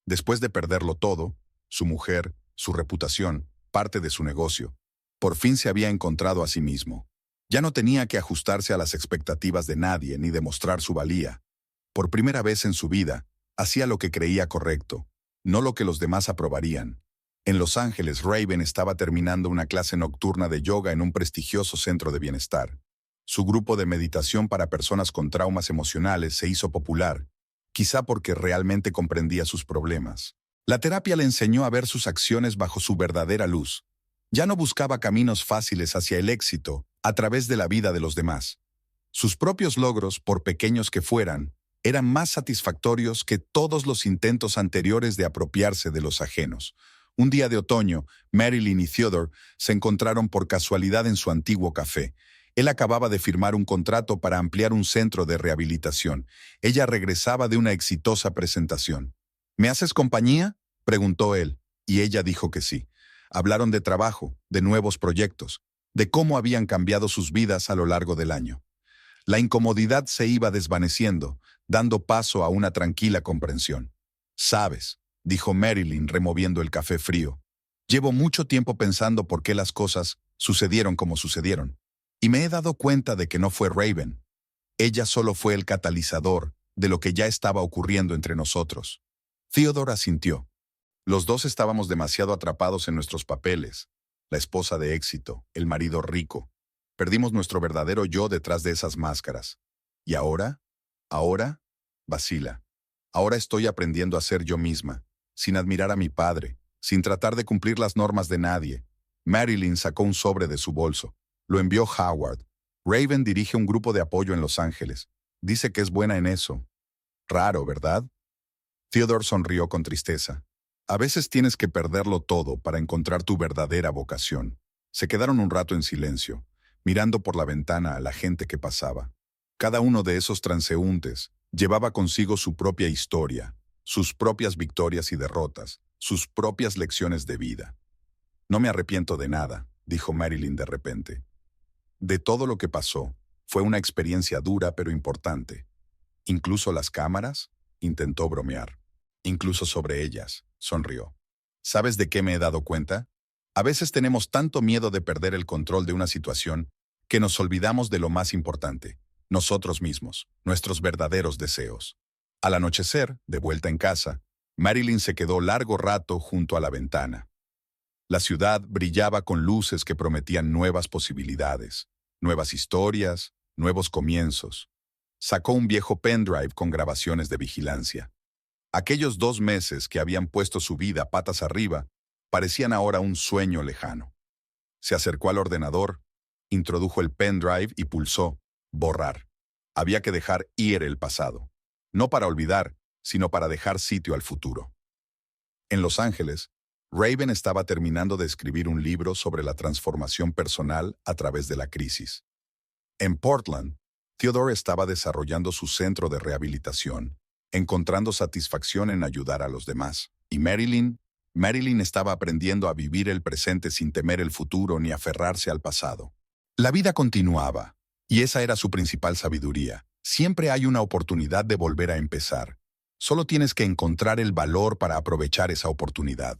Después de perderlo todo, su mujer, su reputación, parte de su negocio, por fin se había encontrado a sí mismo. Ya no tenía que ajustarse a las expectativas de nadie ni demostrar su valía. Por primera vez en su vida, hacía lo que creía correcto, no lo que los demás aprobarían. En Los Ángeles, Raven estaba terminando una clase nocturna de yoga en un prestigioso centro de bienestar. Su grupo de meditación para personas con traumas emocionales se hizo popular, quizá porque realmente comprendía sus problemas. La terapia le enseñó a ver sus acciones bajo su verdadera luz. Ya no buscaba caminos fáciles hacia el éxito a través de la vida de los demás. Sus propios logros, por pequeños que fueran, eran más satisfactorios que todos los intentos anteriores de apropiarse de los ajenos. Un día de otoño, Marilyn y Theodore se encontraron por casualidad en su antiguo café. Él acababa de firmar un contrato para ampliar un centro de rehabilitación. Ella regresaba de una exitosa presentación. ¿Me haces compañía?, preguntó él, y ella dijo que sí. Hablaron de trabajo, de nuevos proyectos, de cómo habían cambiado sus vidas a lo largo del año. La incomodidad se iba desvaneciendo, dando paso a una tranquila comprensión. «Sabes», dijo Marilyn removiendo el café frío, «llevo mucho tiempo pensando por qué las cosas sucedieron como sucedieron. Y me he dado cuenta de que no fue Raven. Ella solo fue el catalizador de lo que ya estaba ocurriendo entre nosotros». Theodore asintió. Los dos estábamos demasiado atrapados en nuestros papeles. La esposa de éxito, el marido rico. Perdimos nuestro verdadero yo detrás de esas máscaras. ¿Y ahora? Ahora, vacila. Ahora estoy aprendiendo a ser yo misma, sin admirar a mi padre, sin tratar de cumplir las normas de nadie. Marilyn sacó un sobre de su bolso. Lo envió Howard. Raven dirige un grupo de apoyo en Los Ángeles. Dice que es buena en eso. Raro, ¿verdad? Theodore sonrió con tristeza. A veces tienes que perderlo todo para encontrar tu verdadera vocación. Se quedaron un rato en silencio, mirando por la ventana a la gente que pasaba. Cada uno de esos transeúntes llevaba consigo su propia historia, sus propias victorias y derrotas, sus propias lecciones de vida. «No me arrepiento de nada», dijo Marilyn de repente. «De todo lo que pasó, fue una experiencia dura pero importante. Incluso las cámaras», intentó bromear. «Incluso sobre ellas», sonrió. «¿Sabes de qué me he dado cuenta? A veces tenemos tanto miedo de perder el control de una situación que nos olvidamos de lo más importante, nosotros mismos, nuestros verdaderos deseos». Al anochecer, de vuelta en casa, Marilyn se quedó largo rato junto a la ventana. La ciudad brillaba con luces que prometían nuevas posibilidades, nuevas historias, nuevos comienzos. Sacó un viejo pendrive con grabaciones de vigilancia. Aquellos 2 meses que habían puesto su vida patas arriba parecían ahora un sueño lejano. Se acercó al ordenador, introdujo el pendrive y pulsó «Borrar». Había que dejar ir el pasado. No para olvidar, sino para dejar sitio al futuro. En Los Ángeles, Raven estaba terminando de escribir un libro sobre la transformación personal a través de la crisis. En Portland, Theodore estaba desarrollando su centro de rehabilitación, encontrando satisfacción en ayudar a los demás. Y Marilyn estaba aprendiendo a vivir el presente sin temer el futuro ni aferrarse al pasado. La vida continuaba, y esa era su principal sabiduría. Siempre hay una oportunidad de volver a empezar. Solo tienes que encontrar el valor para aprovechar esa oportunidad.